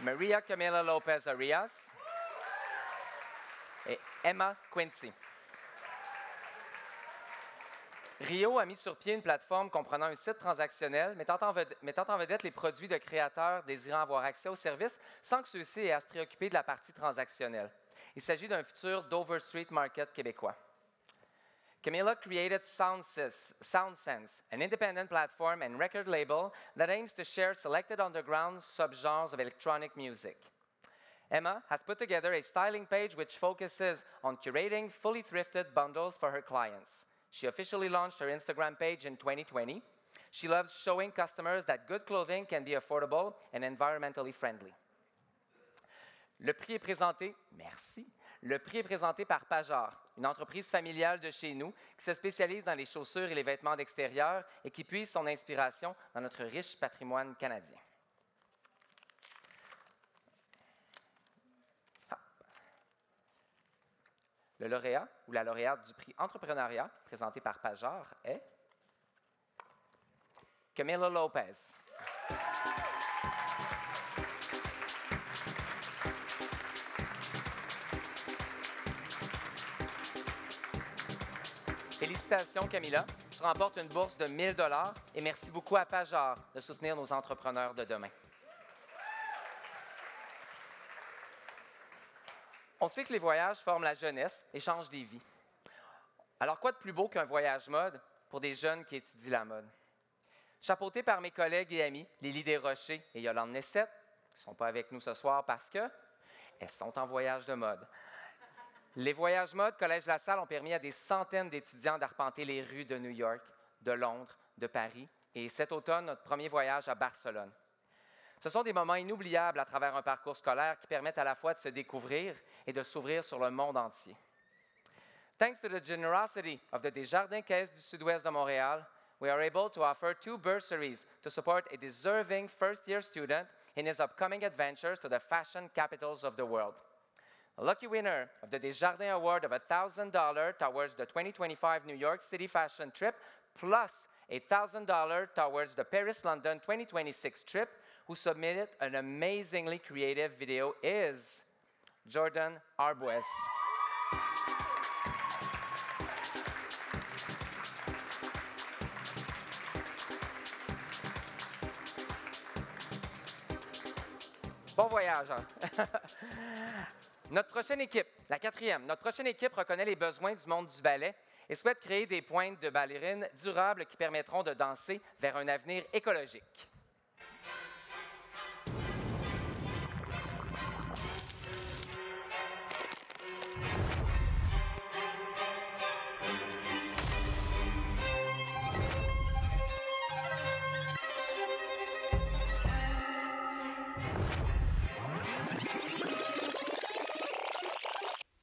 Maria Camila Lopez Arias et Emma Quincy. Rio a mis sur pied une plateforme comprenant un site transactionnel mettant en vedette les produits de créateurs désirant avoir accès aux services sans que ceux-ci aient à se préoccuper de la partie transactionnelle. Il s'agit d'un futur Dover Street Market québécois. Camila created SoundSense, an independent platform and record label that aims to share selected underground subgenres of electronic music. Emma has put together a styling page which focuses on curating fully thrifted bundles for her clients. She officially launched her Instagram page in 2020. She loves showing customers that good clothing can be affordable and environmentally friendly. Le prix est présenté, merci. Le prix est présenté par Pajor, une entreprise familiale de chez nous qui se spécialise dans les chaussures et les vêtements d'extérieur et qui puise son inspiration dans notre riche patrimoine canadien. Le lauréat ou la lauréate du prix entrepreneuriat présenté par Pajor est Camila Lopez. Félicitations, Camilla. Tu remportes une bourse de 1 000 $ et merci beaucoup à Pajor de soutenir nos entrepreneurs de demain. On sait que les voyages forment la jeunesse et changent des vies. Alors, quoi de plus beau qu'un voyage mode pour des jeunes qui étudient la mode? Chapeauté par mes collègues et amis, Lily Desrochers et Yolande Nessette, qui ne sont pas avec nous ce soir parce qu'elles sont en voyage de mode. Les voyages mode Collège La Salle ont permis à des centaines d'étudiants d'arpenter les rues de New York, de Londres, de Paris et cet automne, notre premier voyage à Barcelone. Ce sont des moments inoubliables à travers un parcours scolaire qui permettent à la fois de se découvrir et de s'ouvrir sur le monde entier. Thanks to the generosity of the Desjardins Caisse du Sud-Ouest de Montréal, we are able to offer 2 bursaries to support a deserving first-year student in his upcoming adventures to the fashion capitals of the world. The lucky winner of the Desjardins Award of $1,000 towards the 2025 New York City fashion trip, plus $1,000 towards the Paris-London 2026 trip, who submitted an amazingly creative video is Jordan Arbues. Bon voyage. Hein? Notre prochaine équipe, la 4e, notre prochaine équipe reconnaît les besoins du monde du ballet et souhaite créer des pointes de ballerines durables qui permettront de danser vers un avenir écologique.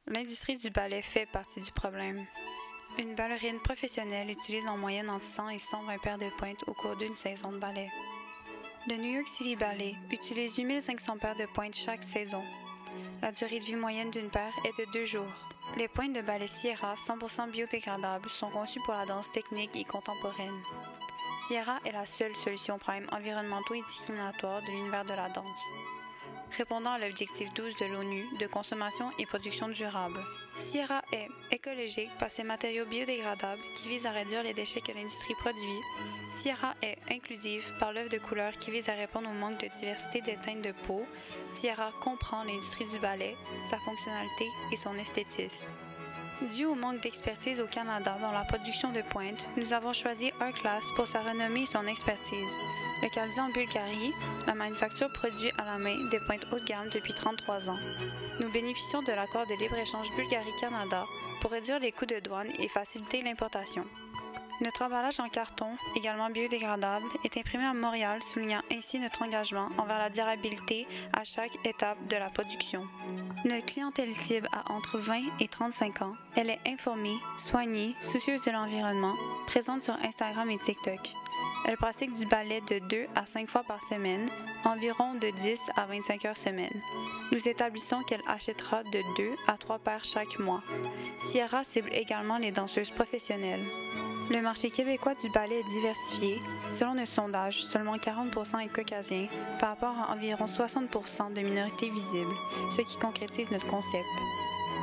L'industrie du ballet fait partie du problème. Une ballerine professionnelle utilise en moyenne entre 100 et 120 paires de pointes au cours d'une saison de ballet. Le New York City Ballet utilise 8500 paires de pointes chaque saison. La durée de vie moyenne d'une paire est de 2 jours. Les pointes de ballet Sierra 100% biodégradables sont conçues pour la danse technique et contemporaine. Sierra est la seule solution aux problèmes environnementaux et discriminatoires de l'univers de la danse, répondant à l'objectif 12 de l'ONU de consommation et production durable. Sierra est écologique par ses matériaux biodégradables qui visent à réduire les déchets que l'industrie produit. Sierra est inclusive par l'œuvre de couleurs qui vise à répondre au manque de diversité des teintes de peau. Sierra comprend l'industrie du ballet, sa fonctionnalité et son esthétisme. Dû au manque d'expertise au Canada dans la production de pointe, nous avons choisi Artclass pour sa renommée et son expertise. Localisée en Bulgarie, la manufacture produit à la main des pointes haut de gamme depuis 33 ans. Nous bénéficions de l'accord de libre-échange Bulgarie-Canada pour réduire les coûts de douane et faciliter l'importation. Notre emballage en carton, également biodégradable, est imprimé à Montréal, soulignant ainsi notre engagement envers la durabilité à chaque étape de la production. Notre clientèle cible a entre 20 et 35 ans. Elle est informée, soignée, soucieuse de l'environnement, présente sur Instagram et TikTok. Elle pratique du ballet de 2 à 5 fois par semaine, environ de 10 à 25 heures semaine. Nous établissons qu'elle achètera de 2 à 3 paires chaque mois. Sierra cible également les danseuses professionnelles. Le marché québécois du ballet est diversifié. Selon notre sondage, seulement 40% est caucasien par rapport à environ 60% de minorités visibles, ce qui concrétise notre concept.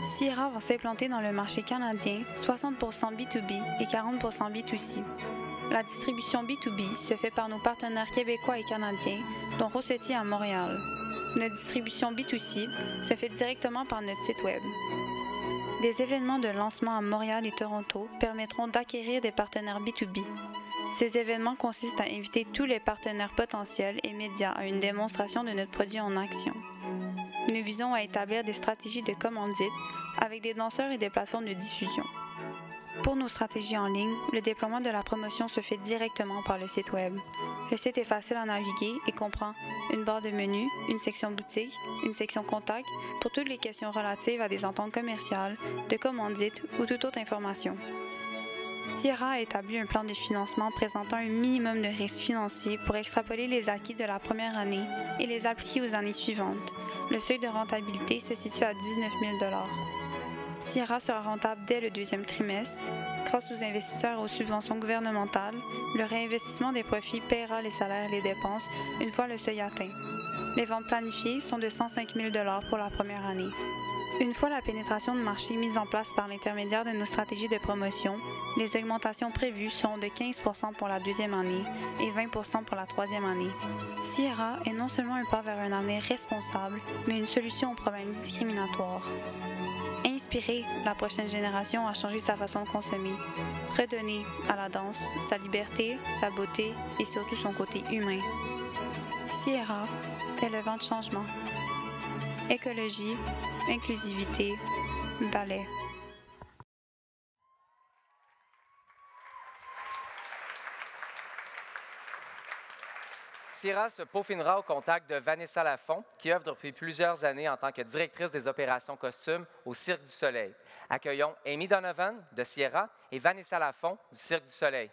Sierra va s'implanter dans le marché canadien, 60% B2B et 40% B2C. La distribution B2B se fait par nos partenaires québécois et canadiens, dont Rossetti à Montréal. Notre distribution B2C se fait directement par notre site Web. Des événements de lancement à Montréal et Toronto permettront d'acquérir des partenaires B2B. Ces événements consistent à inviter tous les partenaires potentiels et médias à une démonstration de notre produit en action. Nous visons à établir des stratégies de commandite avec des danseurs et des plateformes de diffusion. Pour nos stratégies en ligne, le déploiement de la promotion se fait directement par le site Web. Le site est facile à naviguer et comprend une barre de menu, une section boutique, une section contact pour toutes les questions relatives à des ententes commerciales, de commandite ou toute autre information. Sierra a établi un plan de financement présentant un minimum de risque financier pour extrapoler les acquis de la première année et les appliquer aux années suivantes. Le seuil de rentabilité se situe à 19 000 $. Sierra sera rentable dès le 2e trimestre. Grâce aux investisseurs et aux subventions gouvernementales, le réinvestissement des profits paiera les salaires et les dépenses une fois le seuil atteint. Les ventes planifiées sont de 105 000 $ pour la première année. Une fois la pénétration de marché mise en place par l'intermédiaire de nos stratégies de promotion, les augmentations prévues sont de 15 % pour la deuxième année et 20 % pour la troisième année. Sierra est non seulement un pas vers un avenir responsable, mais une solution aux problèmes discriminatoires. Inspirer la prochaine génération à changer sa façon de consommer, redonner à la danse sa liberté, sa beauté et surtout son côté humain. Sierra est le vent de changement. Écologie, inclusivité, ballet. Sierra se peaufinera au contact de Vanessa Lafont, qui œuvre depuis plusieurs années en tant que directrice des opérations costumes au Cirque du Soleil. Accueillons Amy Donovan de Sierra et Vanessa Lafont du Cirque du Soleil.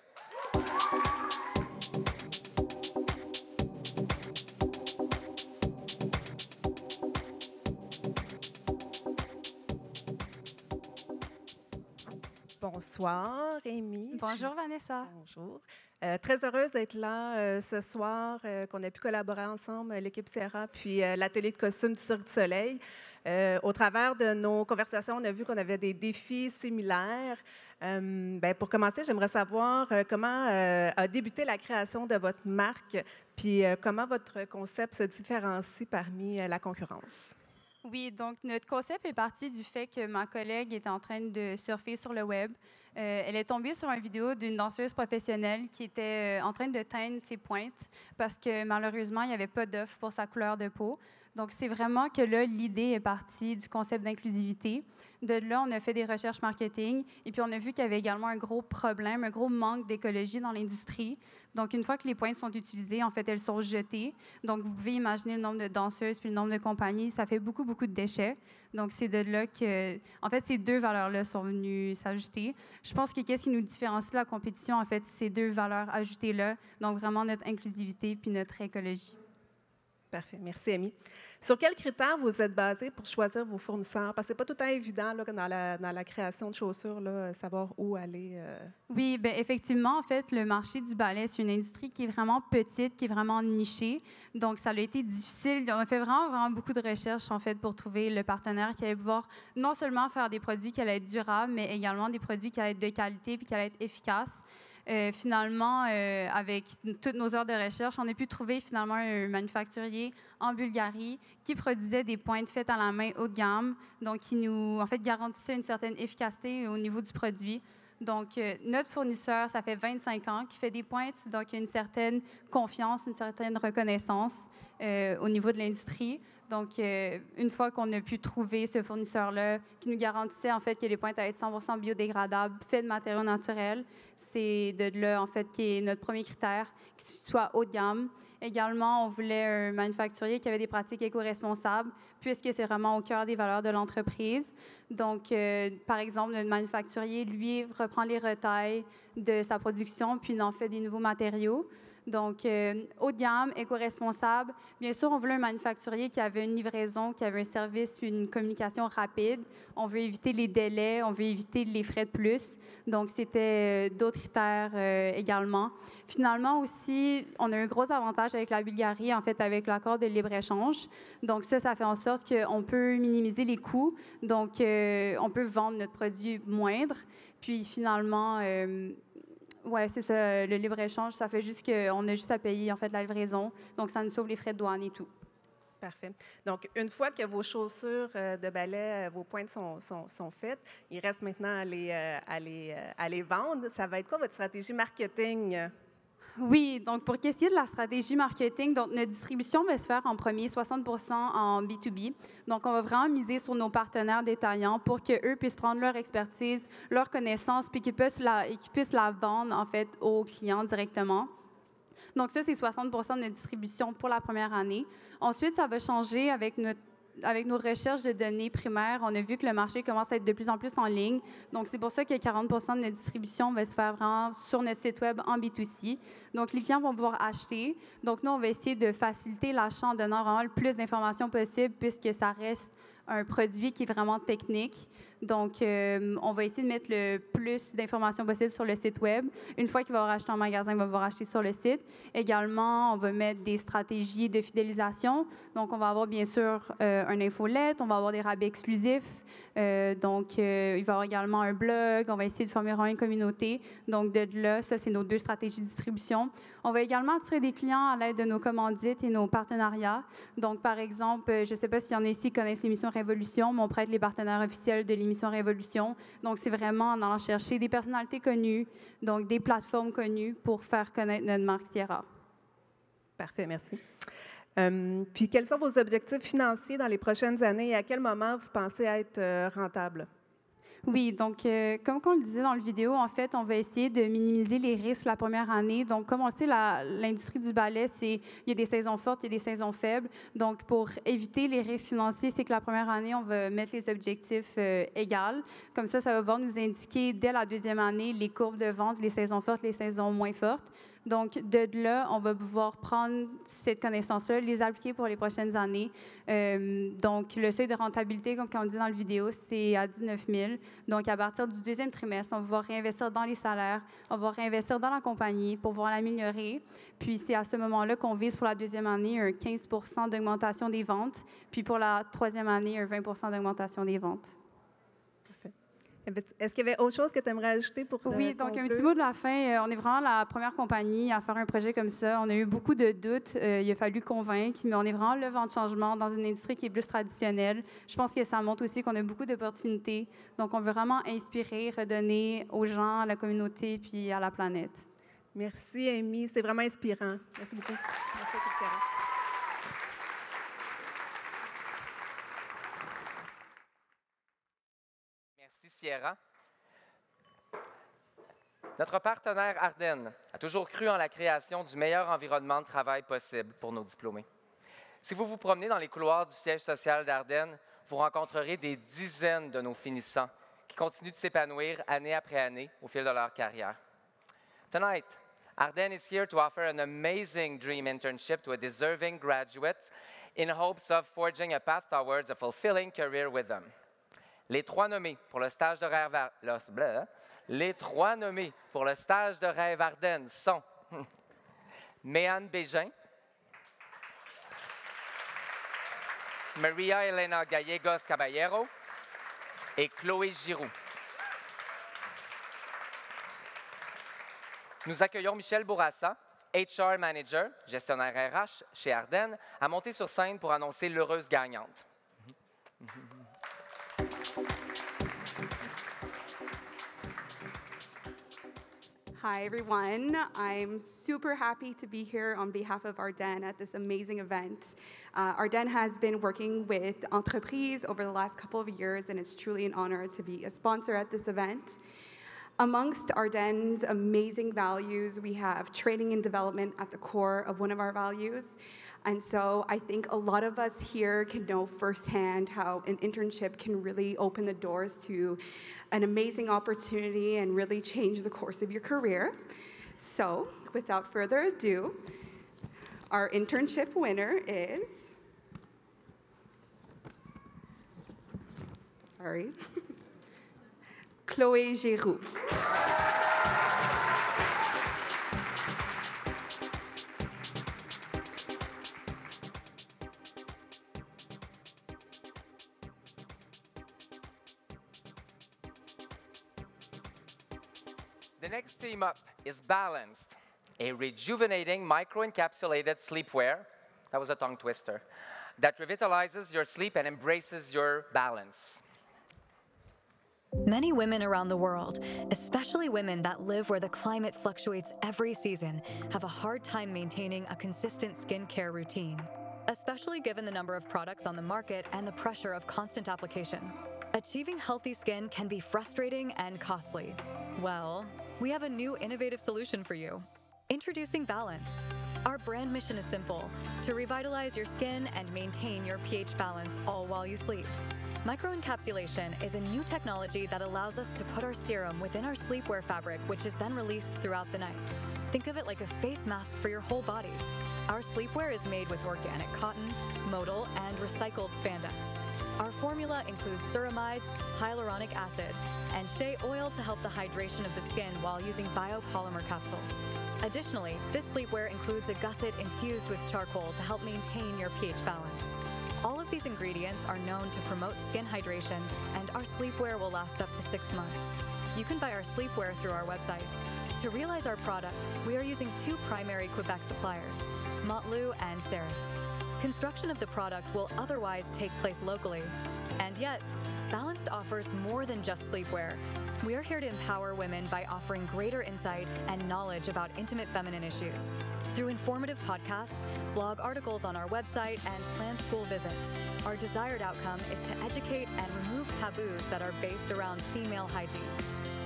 Bonsoir, Amy. Bonjour, Vanessa. Bonjour. Très heureuse d'être là ce soir, qu'on a pu collaborer ensemble, l'équipe Sierra, puis l'atelier de costumes du Cirque du Soleil. Au travers de nos conversations, on a vu qu'on avait des défis similaires. Pour commencer, j'aimerais savoir comment a débuté la création de votre marque, puis comment votre concept se différencie parmi la concurrence. Oui, donc notre concept est parti du fait que ma collègue était en train de surfer sur le web. Elle est tombée sur une vidéo d'une danseuse professionnelle qui était en train de teindre ses pointes parce que malheureusement, il n'y avait pas d'offre pour sa couleur de peau. Donc, c'est vraiment que là, l'idée est partie du concept d'inclusivité. De là, on a fait des recherches marketing et puis on a vu qu'il y avait également un gros problème, un gros manque d'écologie dans l'industrie. Donc, une fois que les pointes sont utilisées, en fait, elles sont jetées. Donc, vous pouvez imaginer le nombre de danseuses puis le nombre de compagnies. Ça fait beaucoup, beaucoup de déchets. Donc, c'est de là que, en fait, ces deux valeurs-là sont venues s'ajouter. Je pense que qu'est-ce qui nous différencie de la compétition, en fait, ces deux valeurs ajoutées-là. Donc, vraiment notre inclusivité puis notre écologie. Parfait. Merci, Amy. Sur quels critères vous êtes basé pour choisir vos fournisseurs? Parce que ce n'est pas tout le temps évident là, dans la création de chaussures, là, savoir où aller. Oui, bien, effectivement, en fait, le marché du ballet, c'est une industrie qui est vraiment petite, qui est vraiment nichée. Donc, ça a été difficile. On a fait vraiment beaucoup de recherches, en fait, pour trouver le partenaire qui allait pouvoir non seulement faire des produits qui allaient être durables, mais également des produits qui allaient être de qualité puis qui allaient être efficaces. Finalement, avec toutes nos heures de recherche, on a pu trouver finalement un manufacturier en Bulgarie qui produisait des pointes faites à la main haut de gamme, donc qui nous, en fait, garantissait une certaine efficacité au niveau du produit. Donc, notre fournisseur, ça fait 25 ans qu'il fait des pointes, donc il y a une certaine confiance, une certaine reconnaissance au niveau de l'industrie. Donc, une fois qu'on a pu trouver ce fournisseur-là qui nous garantissait en fait que les pointes allaient être 100% biodégradables, faites de matériaux naturels, c'est de là en fait qui est notre premier critère, qu'il soit haut de gamme. Également, on voulait un manufacturier qui avait des pratiques éco-responsables, puisque c'est vraiment au cœur des valeurs de l'entreprise. Donc, par exemple, notre manufacturier, lui, reprend les retailles de sa production, puis il en fait des nouveaux matériaux. Donc, haut de gamme, éco-responsable. Bien sûr, on voulait un manufacturier qui avait une livraison, qui avait un service puis une communication rapide. On veut éviter les délais, on veut éviter les frais de plus. Donc, c'était d'autres critères également. Finalement aussi, on a un gros avantage avec la Bulgarie, en fait, avec l'accord de libre-échange. Donc, ça fait en sorte qu'on peut minimiser les coûts. Donc, on peut vendre notre produit moindre. Puis, finalement... oui, c'est ça. Le libre-échange, ça fait juste qu'on a juste à payer en fait la livraison. Donc, ça nous sauve les frais de douane et tout. Parfait. Donc, une fois que vos chaussures de ballet, vos pointes sont faites, il reste maintenant à les vendre. Ça va être quoi votre stratégie marketing? Oui, donc pour qu'est-ce qui est de la stratégie marketing, donc notre distribution va se faire en premier 60% en B2B. Donc, on va vraiment miser sur nos partenaires détaillants pour qu'eux puissent prendre leur expertise, leur connaissance, puis qu'ils puissent la vendre, en fait, aux clients directement. Donc, ça, c'est 60% de notre distribution pour la première année. Ensuite, ça va changer avec nos recherches de données primaires. On a vu que le marché commence à être de plus en plus en ligne. Donc, c'est pour ça que 40% de notre distribution va se faire vraiment sur notre site web en B2C. Donc, les clients vont pouvoir acheter. Donc, nous, on va essayer de faciliter l'achat en donnant vraiment le plus d'informations possible puisque ça reste un produit qui est vraiment technique. Donc, on va essayer de mettre le plus d'informations possible sur le site Web. Une fois qu'il va avoir acheté en magasin, il va avoir acheté sur le site. Également, on va mettre des stratégies de fidélisation. Donc, on va avoir bien sûr un infolette, on va avoir des rabais exclusifs. Il va y avoir également un blog. On va essayer de former une communauté. Donc, de là, ça, c'est nos 2 stratégies de distribution. On va également attirer des clients à l'aide de nos commandites et nos partenariats. Donc, par exemple, je ne sais pas s'il y en a ici qui connaissent l'émission Révolution, mais on prête les partenaires officiels de l'émission Révolution. Donc, c'est vraiment en allant chercher des personnalités connues, donc des plateformes connues pour faire connaître notre marque Sierra. Parfait, merci. Puis, quels sont vos objectifs financiers dans les prochaines années et à quel moment vous pensez être rentable? Oui, donc comme on le disait dans la vidéo, en fait, on va essayer de minimiser les risques la première année. Donc, comme on le sait, l'industrie du ballet, il y a des saisons fortes, il y a des saisons faibles. Donc, pour éviter les risques financiers, c'est que la première année, on va mettre les objectifs égaux. Comme ça va pouvoir nous indiquer dès la 2e année les courbes de vente, les saisons fortes, les saisons moins fortes. Donc, de là, on va pouvoir prendre cette connaissance-là, les appliquer pour les prochaines années. Donc, le seuil de rentabilité, comme on dit dans la vidéo, c'est à 19 000. Donc, à partir du 2e trimestre, on va pouvoir réinvestir dans les salaires, on va réinvestir dans la compagnie pour pouvoir l'améliorer. Puis, c'est à ce moment-là qu'on vise pour la 2e année un 15 % d'augmentation des ventes. Puis, pour la 3e année, un 20 % d'augmentation des ventes. Est-ce qu'il y avait autre chose que tu aimerais ajouter pour Oui, donc conclure? un petit mot de la fin. On est vraiment la première compagnie à faire un projet comme ça. On a eu beaucoup de doutes. Il a fallu convaincre, mais on est vraiment le vent de changement dans une industrie qui est plus traditionnelle. Je pense que ça montre aussi qu'on a beaucoup d'opportunités. Donc, on veut vraiment inspirer, redonner aux gens, à la communauté, puis à la planète. Merci, Amy. C'est vraiment inspirant. Merci beaucoup. Merci, Sierra. Sierra. Notre partenaire Ardennes a toujours cru en la création du meilleur environnement de travail possible pour nos diplômés. Si vous vous promenez dans les couloirs du siège social d'Ardennes, vous rencontrerez des dizaines de nos finissants qui continuent de s'épanouir année après année au fil de leur carrière. Tonight, Ardennes is here to offer an amazing dream internship to a deserving graduate in hopes of forging a path towards a fulfilling career with them. Les 3 nommés pour le stage de rêve Ardennes sont Méane Bégin, Maria Elena Gallegos Caballero et Chloé Giroux. Nous accueillons Michel Bourassa, HR Manager, gestionnaire RH chez Ardennes, à monter sur scène pour annoncer l'heureuse gagnante. Hi, everyone. I'm super happy to be here on behalf of Ardennes at this amazing event. Ardennes has been working with Entreprise over the last couple of years, and it's truly an honor to be a sponsor at this event. Amongst Ardennes' amazing values, we have training and development at the core of one of our values. And so I think a lot of us here can know firsthand how an internship can really open the doors to an amazing opportunity and really change the course of your career. So without further ado, our internship winner is, Chloé Giroux. The next team up is Balanced, a rejuvenating microencapsulated sleepwear, that was a tongue twister, that revitalizes your sleep and embraces your balance. Many women around the world, especially women that live where the climate fluctuates every season, have a hard time maintaining a consistent skincare routine, especially given the number of products on the market and the pressure of constant application. Achieving healthy skin can be frustrating and costly. Well, we have a new innovative solution for you. Introducing Balanced. Our brand mission is simple: to revitalize your skin and maintain your pH balance all while you sleep. Microencapsulation is a new technology that allows us to put our serum within our sleepwear fabric, which is then released throughout the night. Think of it like a face mask for your whole body. Our sleepwear is made with organic cotton, modal, and recycled spandex. Our formula includes ceramides, hyaluronic acid, and shea oil to help the hydration of the skin while using biopolymer capsules. Additionally, this sleepwear includes a gusset infused with charcoal to help maintain your pH balance. All of these ingredients are known to promote skin hydration, and our sleepwear will last up to 6 months. You can buy our sleepwear through our website. To realize our product, we are using 2 primary Quebec suppliers, Montloup and Ceres. Construction of the product will otherwise take place locally. And yet, Balanced offers more than just sleepwear. We are here to empower women by offering greater insight and knowledge about intimate feminine issues. Through informative podcasts, blog articles on our website, and planned school visits, our desired outcome is to educate and remove taboos that are based around female hygiene.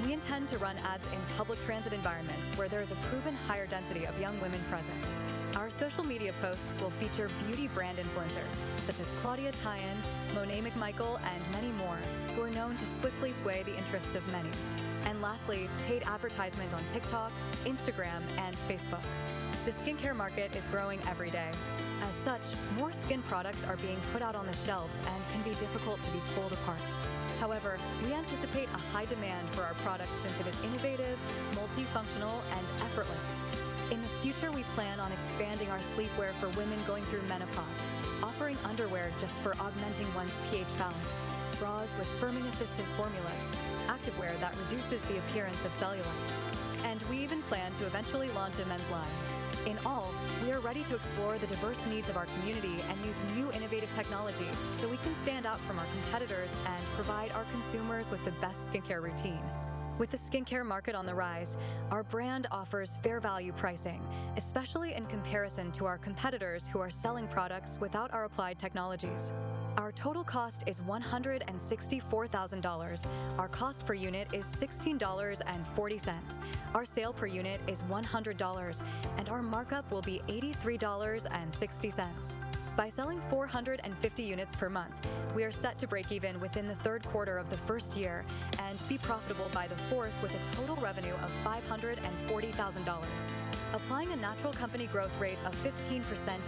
We intend to run ads in public transit environments where there is a proven higher density of young women present. Our social media posts will feature beauty brand influencers such as Claudia Tyan, Monet McMichael, and many more, who are known to swiftly sway the interests of many. And lastly, paid advertisement on TikTok, Instagram, and Facebook. The skincare market is growing every day. As such, more skin products are being put out on the shelves and can be difficult to be told apart. However, we anticipate a high demand for our products since it is innovative, multifunctional, and effortless. In the future, we plan on expanding our sleepwear for women going through menopause, offering underwear just for augmenting one's pH balance, bras with firming assistant formulas, activewear that reduces the appearance of cellulite. And we even plan to eventually launch a men's line. In all, we are ready to explore the diverse needs of our community and use new innovative technology so we can stand out from our competitors and provide our consumers with the best skincare routine. With the skincare market on the rise, our brand offers fair value pricing, especially in comparison to our competitors who are selling products without our applied technologies. Our total cost is $164,000. Our cost per unit is $16.40. Our sale per unit is $100, and our markup will be $83.60. By selling 450 units per month, we are set to break even within the third quarter of the first year and be profitable by the fourth with a total revenue of $540,000. Applying a natural company growth rate of 15%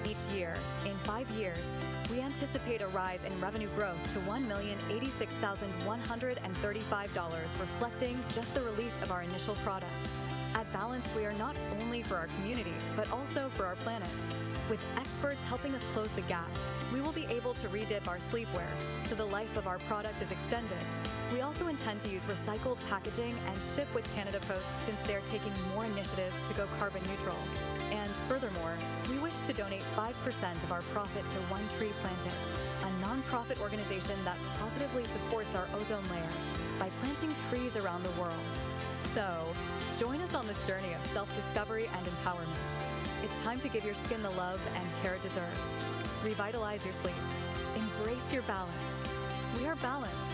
each year, in 5 years, we anticipate a rise in revenue growth to $1,086,135, reflecting just the release of our initial product. At Balanced, we are not only for our community, but also for our planet. With experts helping us close the gap, we will be able to redip our sleepwear, so the life of our product is extended. We also intend to use recycled packaging and ship with Canada Post since they're taking more initiatives to go carbon neutral. And furthermore, we wish to donate 5% of our profit to One Tree Planted, a nonprofit organization that positively supports our ozone layer by planting trees around the world. So, join us on this journey of self-discovery and empowerment. It's time to give your skin the love and care it deserves. Revitalize your sleep. Embrace your balance. We are balanced.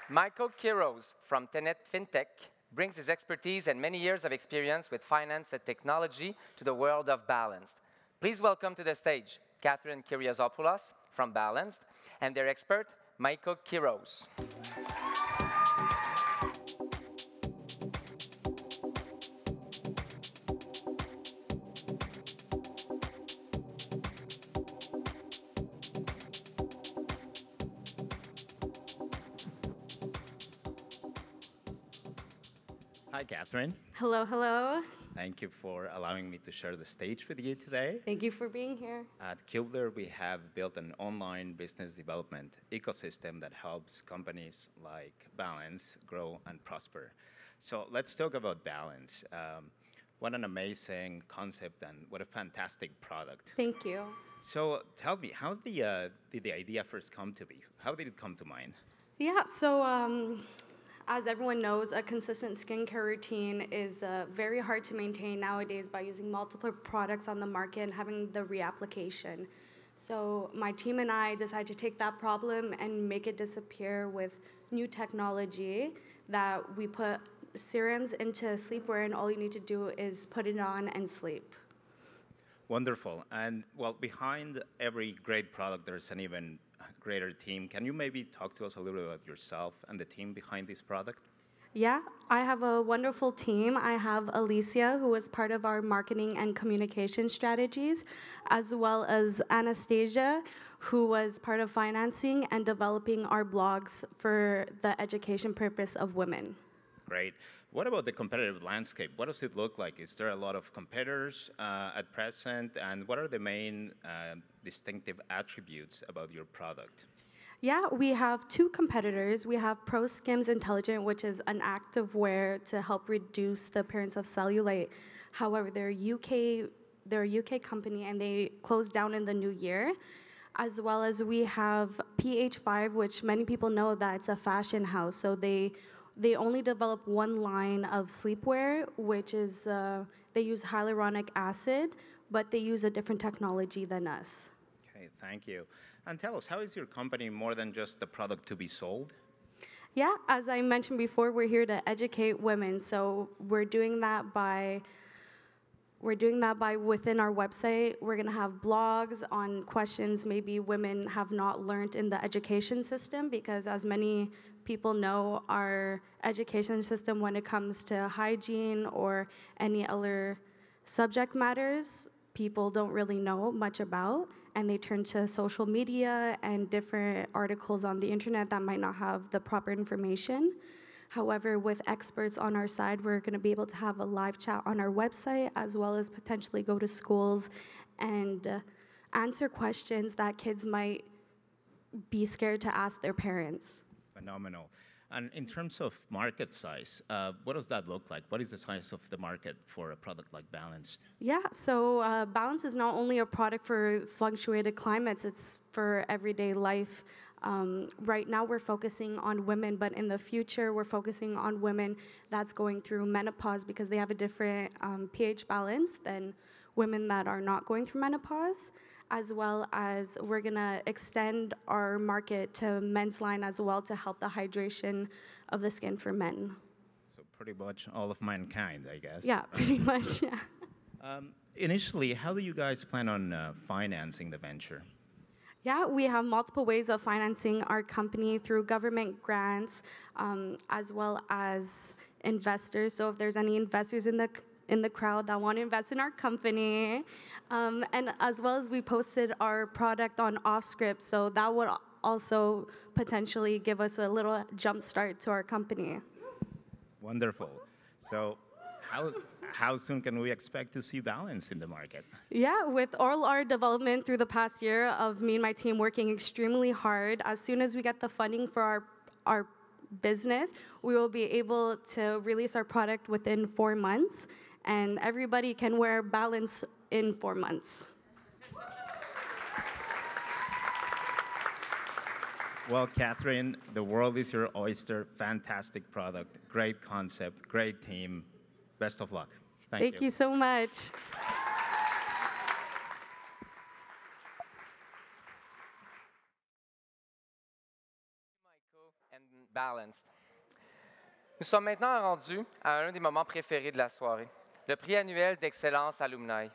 Michael Quiroz from Tenet FinTech brings his expertise and many years of experience with finance and technology to the world of Balanced. Please welcome to the stage Catherine Kyriazopoulos from Balanced and their expert, Michael Quiroz. Hi, Catherine. Hello, hello. Thank you for allowing me to share the stage with you today. Thank you for being here. At Kilder, we have built an online business development ecosystem that helps companies like Balance grow and prosper. So let's talk about Balance. What an amazing concept and what a fantastic product. Thank you. So tell me, how did the idea first come to be? How did it come to mind? Yeah, so as everyone knows, a consistent skincare routine is very hard to maintain nowadays by using multiple products on the market and having the reapplication. So my team and I decided to take that problem and make it disappear with new technology that we put serums into sleepwear, and all you need to do is put it on and sleep. Wonderful. And well, behind every great product, there's an even creator team. Can you maybe talk to us a little bit about yourself and the team behind this product? Yeah, I have a wonderful team. I have Alicia, who is part of our marketing and communication strategies, as well as Anastasia, who was part of financing and developing our blogs for the education purpose of women. Great. What about the competitive landscape? What does it look like? Is there a lot of competitors at present? And what are the main distinctive attributes about your product? Yeah, we have two competitors. We have ProSkims Intelligent, which is an active wear to help reduce the appearance of cellulite. However, they're a UK company and they closed down in the new year. As well as we have PH5, which many people know that it's a fashion house. So they only develop one line of sleepwear, which is they use hyaluronic acid, but they use a different technology than us. Okay, thank you. And tell us, how is your company more than just the product to be sold? Yeah, as I mentioned before, we're here to educate women. So we're doing that by within our website. We're going to have blogs on questions maybe women have not learned in the education system, because as many people know, our education system when it comes to hygiene or any other subject matters, people don't really know much about, and they turn to social media and different articles on the internet that might not have the proper information. However, with experts on our side, we're going to be able to have a live chat on our website, as well as potentially go to schools and answer questions that kids might be scared to ask their parents. Phenomenal. And in terms of market size, what does that look like? What is the size of the market for a product like Balanced? Yeah, so Balance is not only a product for fluctuated climates, it's for everyday life. Right now we're focusing on women, but in the future we're focusing on women that's going through menopause, because they have a different pH balance than women that are not going through menopause. As well as we're gonna extend our market to men's line as well to help the hydration of the skin for men. So pretty much all of mankind, I guess. Yeah, pretty much, yeah. Initially, how do you guys plan on financing the venture? Yeah, we have multiple ways of financing our company through government grants, as well as investors. So if there's any investors in the crowd that want to invest in our company, and as well as we posted our product on Offscript, so that would also potentially give us a little jump start to our company. Wonderful. So how soon can we expect to see Balance in the market? Yeah, with all our development through the past year of me and my team working extremely hard, as soon as we get the funding for our business, we will be able to release our product within 4 months, and everybody can wear Balance in 4 months. Well, Catherine, the world is your oyster. Fantastic product, great concept, great team. Best of luck. Thank you so much. Balanced. Nous sommes maintenant rendus à un des moments préférés de la soirée, le prix annuel d'excellence Alumni.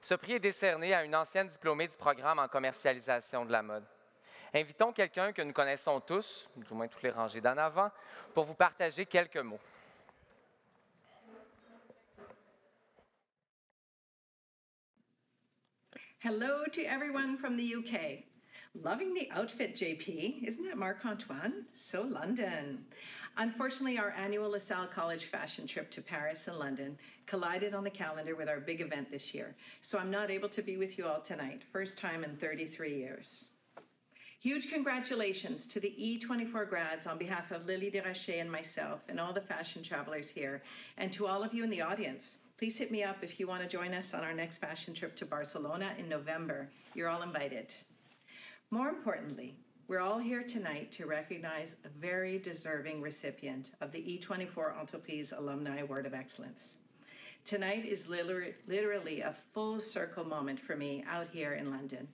Ce prix est décerné à une ancienne diplômée du programme en commercialisation de la mode. Invitons quelqu'un que nous connaissons tous, du moins toutes les rangées d'en avant, pour vous partager quelques mots. Hello to everyone from the UK. Loving the outfit, JP. Isn't it Marc-Antoine? So London. Unfortunately, our annual LaSalle College fashion trip to Paris and London collided on the calendar with our big event this year, so I'm not able to be with you all tonight. First time in 33 years. Huge congratulations to the E24 grads on behalf of Lily Desrochers and myself and all the fashion travelers here, and to all of you in the audience. Please hit me up if you want to join us on our next fashion trip to Barcelona in November. You're all invited. More importantly, we're all here tonight to recognize a very deserving recipient of the E24 Entreprise Alumni Award of Excellence. Tonight is literally a full circle moment for me out here in London.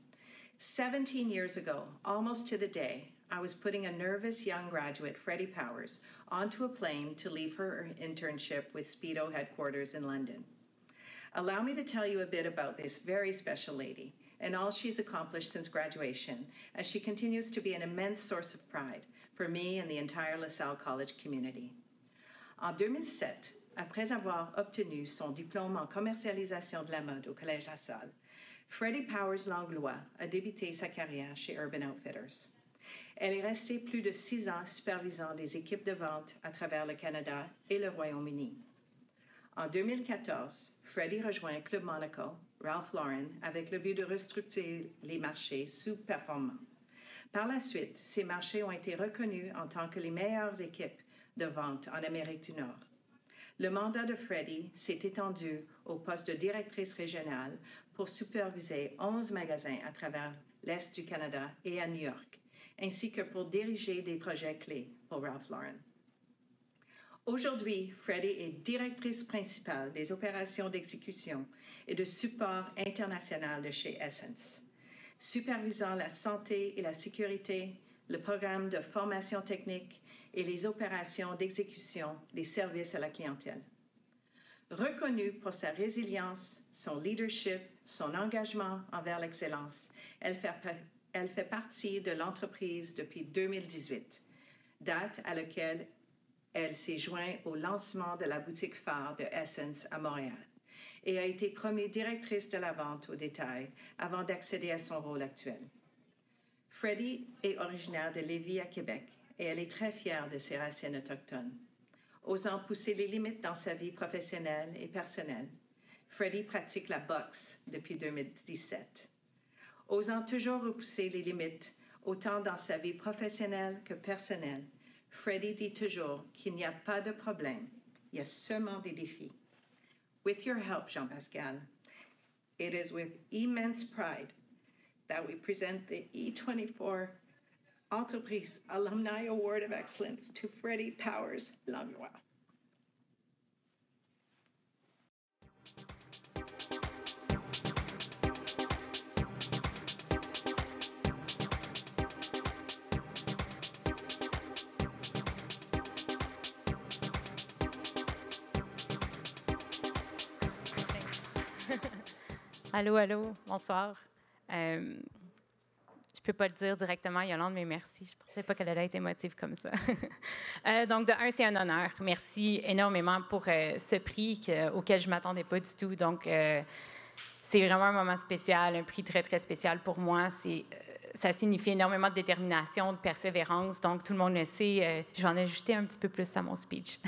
17 years ago, almost to the day, I was putting a nervous young graduate, Freddie Powers, onto a plane to leave her internship with Speedo headquarters in London. Allow me to tell you a bit about this very special lady and all she's accomplished since graduation, as she continues to be an immense source of pride for me and the entire LaSalle College community. En 2007, après avoir obtenu son diplôme en commercialisation de la mode au Collège LaSalle, Freddie Powers Langlois a débuté sa carrière chez Urban Outfitters. Elle est restée plus de 6 ans supervisant des équipes de vente à travers le Canada et le Royaume-Uni. En 2014, Freddie rejoint Club Monaco, Ralph Lauren, avec le but de restructurer les marchés sous-performants. Par la suite, ces marchés ont été reconnus en tant que les meilleures équipes de vente en Amérique du Nord. Le mandat de Freddie s'est étendu au poste de directrice régionale pour superviser 11 magasins à travers l'Est du Canada et à New York, ainsi que pour diriger des projets clés pour Ralph Lauren. Aujourd'hui, Freddie est directrice principale des opérations d'exécution et de support international de chez Essence, supervisant la santé et la sécurité, le programme de formation technique et les opérations d'exécution des services à la clientèle. Reconnue pour sa résilience, son leadership, son engagement envers l'excellence, elle fait partie de l'entreprise depuis 2018, date à laquelle elle s'est jointe au lancement de la boutique phare de Essence à Montréal et a été promue directrice de la vente au détail avant d'accéder à son rôle actuel. Freddie est originaire de Lévis à Québec et elle est très fière de ses racines autochtones. Osant pousser les limites dans sa vie professionnelle et personnelle, Freddie pratique la boxe depuis 2017. Osant toujours repousser les limites, autant dans sa vie professionnelle que personnelle, Freddie dit toujours qu'il n'y a pas de problème, il y a seulement des défis. With your help, Jean-Pascal, it is with immense pride that we present the E24 Entreprise Alumni Award of Excellence to Freddie Powers Langlois. Allô, allô, bonsoir. Je ne peux pas le dire directement, Yolande, mais merci. Je ne pensais pas qu'elle allait être émotive comme ça. Donc, de un, c'est un honneur. Merci énormément pour ce prix auquel je ne m'attendais pas du tout. Donc, c'est vraiment un moment spécial, un prix très, très spécial pour moi. Ça signifie énormément de détermination, de persévérance. Donc, tout le monde le sait. Je vais en ajouter un petit peu plus à mon speech.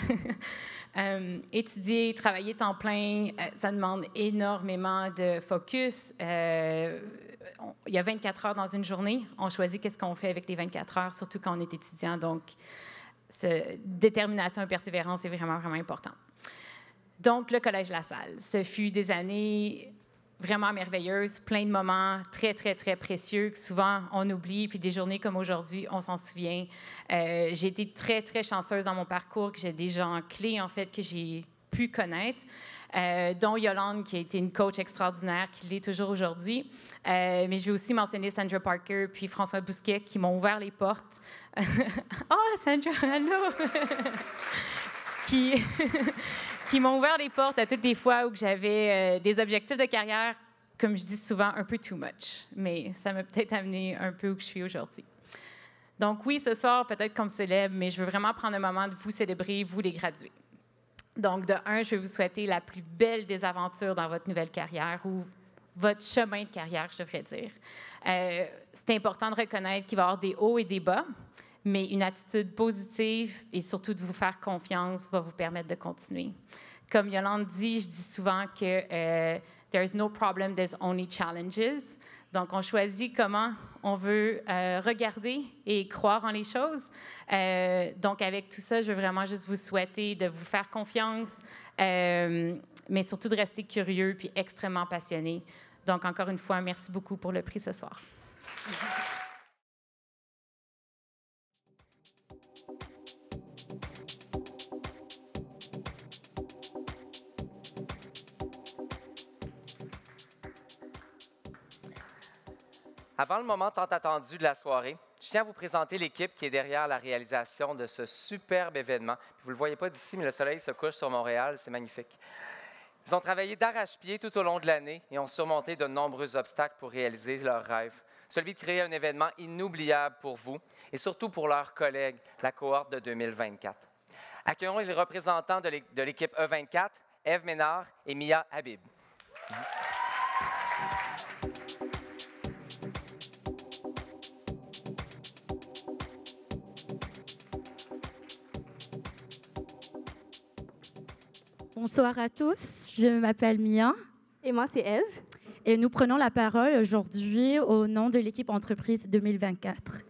Étudier, travailler temps plein, ça demande énormément de focus. Il y a 24 heures dans une journée. On choisit qu'est-ce qu'on fait avec les 24 heures, surtout quand on est étudiant. Donc, détermination et persévérance, c'est vraiment, vraiment important. Donc, le Collège LaSalle, ce fut des années vraiment merveilleuses, plein de moments très, très, très précieux que souvent on oublie, puis des journées comme aujourd'hui, on s'en souvient. J'ai été très, très chanceuse dans mon parcours, que j'ai des gens clés, en fait, que j'ai pu connaître, dont Yolande, qui a été une coach extraordinaire, qui l'est toujours aujourd'hui. Mais je vais aussi mentionner Sandra Parker puis François Bousquet, qui m'ont ouvert les portes. Oh, Sandra, allô! qui m'ont ouvert les portes à toutes les fois où j'avais des objectifs de carrière, comme je dis souvent, un peu too much. Mais ça m'a peut-être amené un peu où je suis aujourd'hui. Donc oui, ce soir, peut-être qu'on me célèbre, mais je veux vraiment prendre un moment de vous célébrer, vous les gradués. Donc de un, je vais vous souhaiter la plus belle des aventures dans votre nouvelle carrière ou votre chemin de carrière, je devrais dire. C'est important de reconnaître qu'il va y avoir des hauts et des bas, mais une attitude positive et surtout de vous faire confiance va vous permettre de continuer. Comme Yolande dit, je dis souvent que there's no problem, there's only challenges. Donc, on choisit comment on veut regarder et croire en les choses. Donc, avec tout ça, je veux vraiment juste vous souhaiter de vous faire confiance, mais surtout de rester curieux puis extrêmement passionné. Donc, encore une fois, merci beaucoup pour le prix ce soir. Avant le moment tant attendu de la soirée, je tiens à vous présenter l'équipe qui est derrière la réalisation de ce superbe événement. Vous ne le voyez pas d'ici, mais le soleil se couche sur Montréal, c'est magnifique. Ils ont travaillé d'arrache-pied tout au long de l'année et ont surmonté de nombreux obstacles pour réaliser leur rêve, celui de créer un événement inoubliable pour vous et surtout pour leurs collègues, la cohorte de 2024. Accueillons les représentants de l'équipe E24, Ève Ménard et Mia Habib. Bonsoir à tous, je m'appelle Mia. Et moi, c'est Ève. Et nous prenons la parole aujourd'hui au nom de l'équipe Entreprise 2024.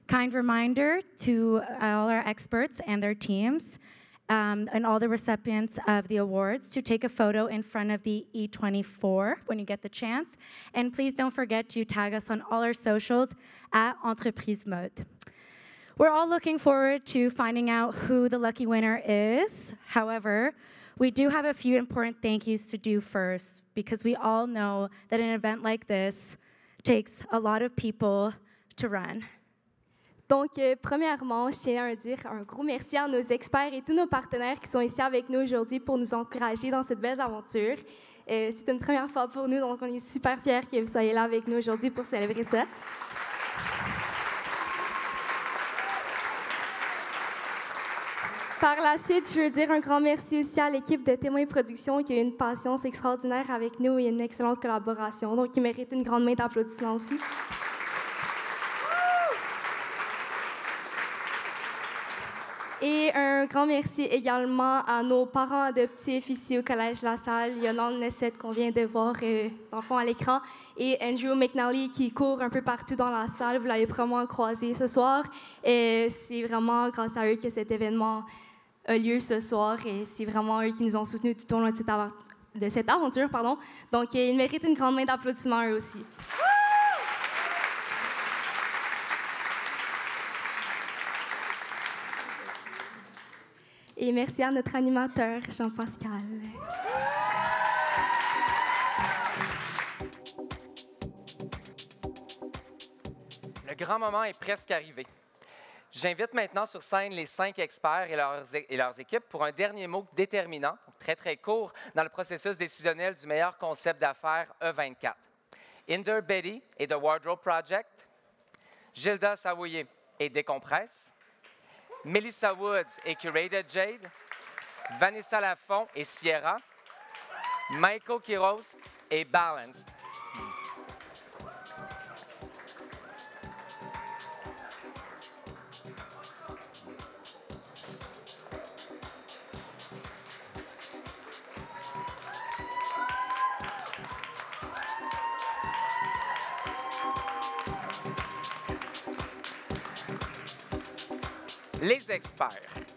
Kind reminder to all our experts and their teams and all the recipients of the awards to take a photo in front of the E24 when you get the chance. And please don't forget to tag us on all our socials at Entreprise Mode. We're all looking forward to finding out who the lucky winner is. However, we do have a few important thank yous to do first because we all know that an event like this takes a lot of people to run. Donc, premièrement, je tiens à dire un gros merci à nos experts et tous nos partenaires qui sont ici avec nous aujourd'hui pour nous encourager dans cette belle aventure. C'est une première fois pour nous, donc on est super fiers que vous soyez là avec nous aujourd'hui pour célébrer ça. Par la suite, je veux dire un grand merci aussi à l'équipe de Témoins Productions qui a eu une patience extraordinaire avec nous et une excellente collaboration. Donc, ils méritent une grande main d'applaudissements aussi. Et un grand merci également à nos parents adoptifs ici au Collège La Salle, Yolande Nessette qu'on vient de voir dans le fond à l'écran, et Andrew McNally qui court un peu partout dans la salle. Vous l'avez probablement croisé ce soir. Et c'est vraiment grâce à eux que cet événement a lieu ce soir et c'est vraiment eux qui nous ont soutenus tout au long de cette aventure. Donc, ils méritent une grande main d'applaudissements eux aussi. Et merci à notre animateur, Jean-Pascal. Le grand moment est presque arrivé. J'invite maintenant sur scène les 5 experts et leurs équipes pour un dernier mot déterminant, très très court, dans le processus décisionnel du meilleur concept d'affaires E24. Inder Betty et The Wardrobe Project, Gilda Savoyer et Décompresse, Melissa Woods et Curated Jade, Vanessa Lafont et Sierra, Michael Quiros et Balanced.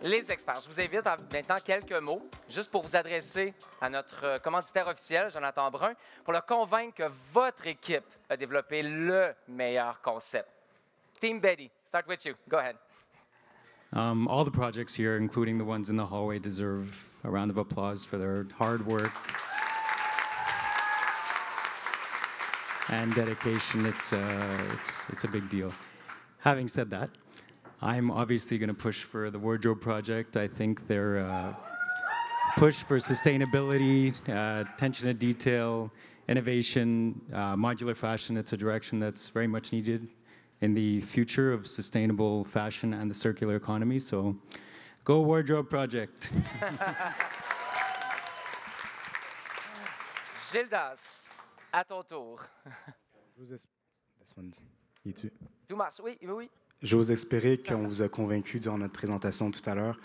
Les experts. Je vous invite maintenant quelques mots, juste pour vous adresser à notre commanditaire officiel, Jonathan Brun, pour le convaincre que votre équipe a développé le meilleur concept. Team Betty, start with you. Go ahead. All the projects here, including the ones in the hallway, deserve a round of applause for their hard work and dedication. It's a big deal. Having said that, I'm obviously going to push for the Wardrobe Project. I think their push for sustainability, attention to detail, innovation, modular fashion, it's a direction that's very much needed in the future of sustainable fashion and the circular economy. So go Wardrobe Project. Gildas, à ton tour. Tout marche, oui. J'ose espérer qu'on vous a convaincu durant notre présentation tout à l'heure,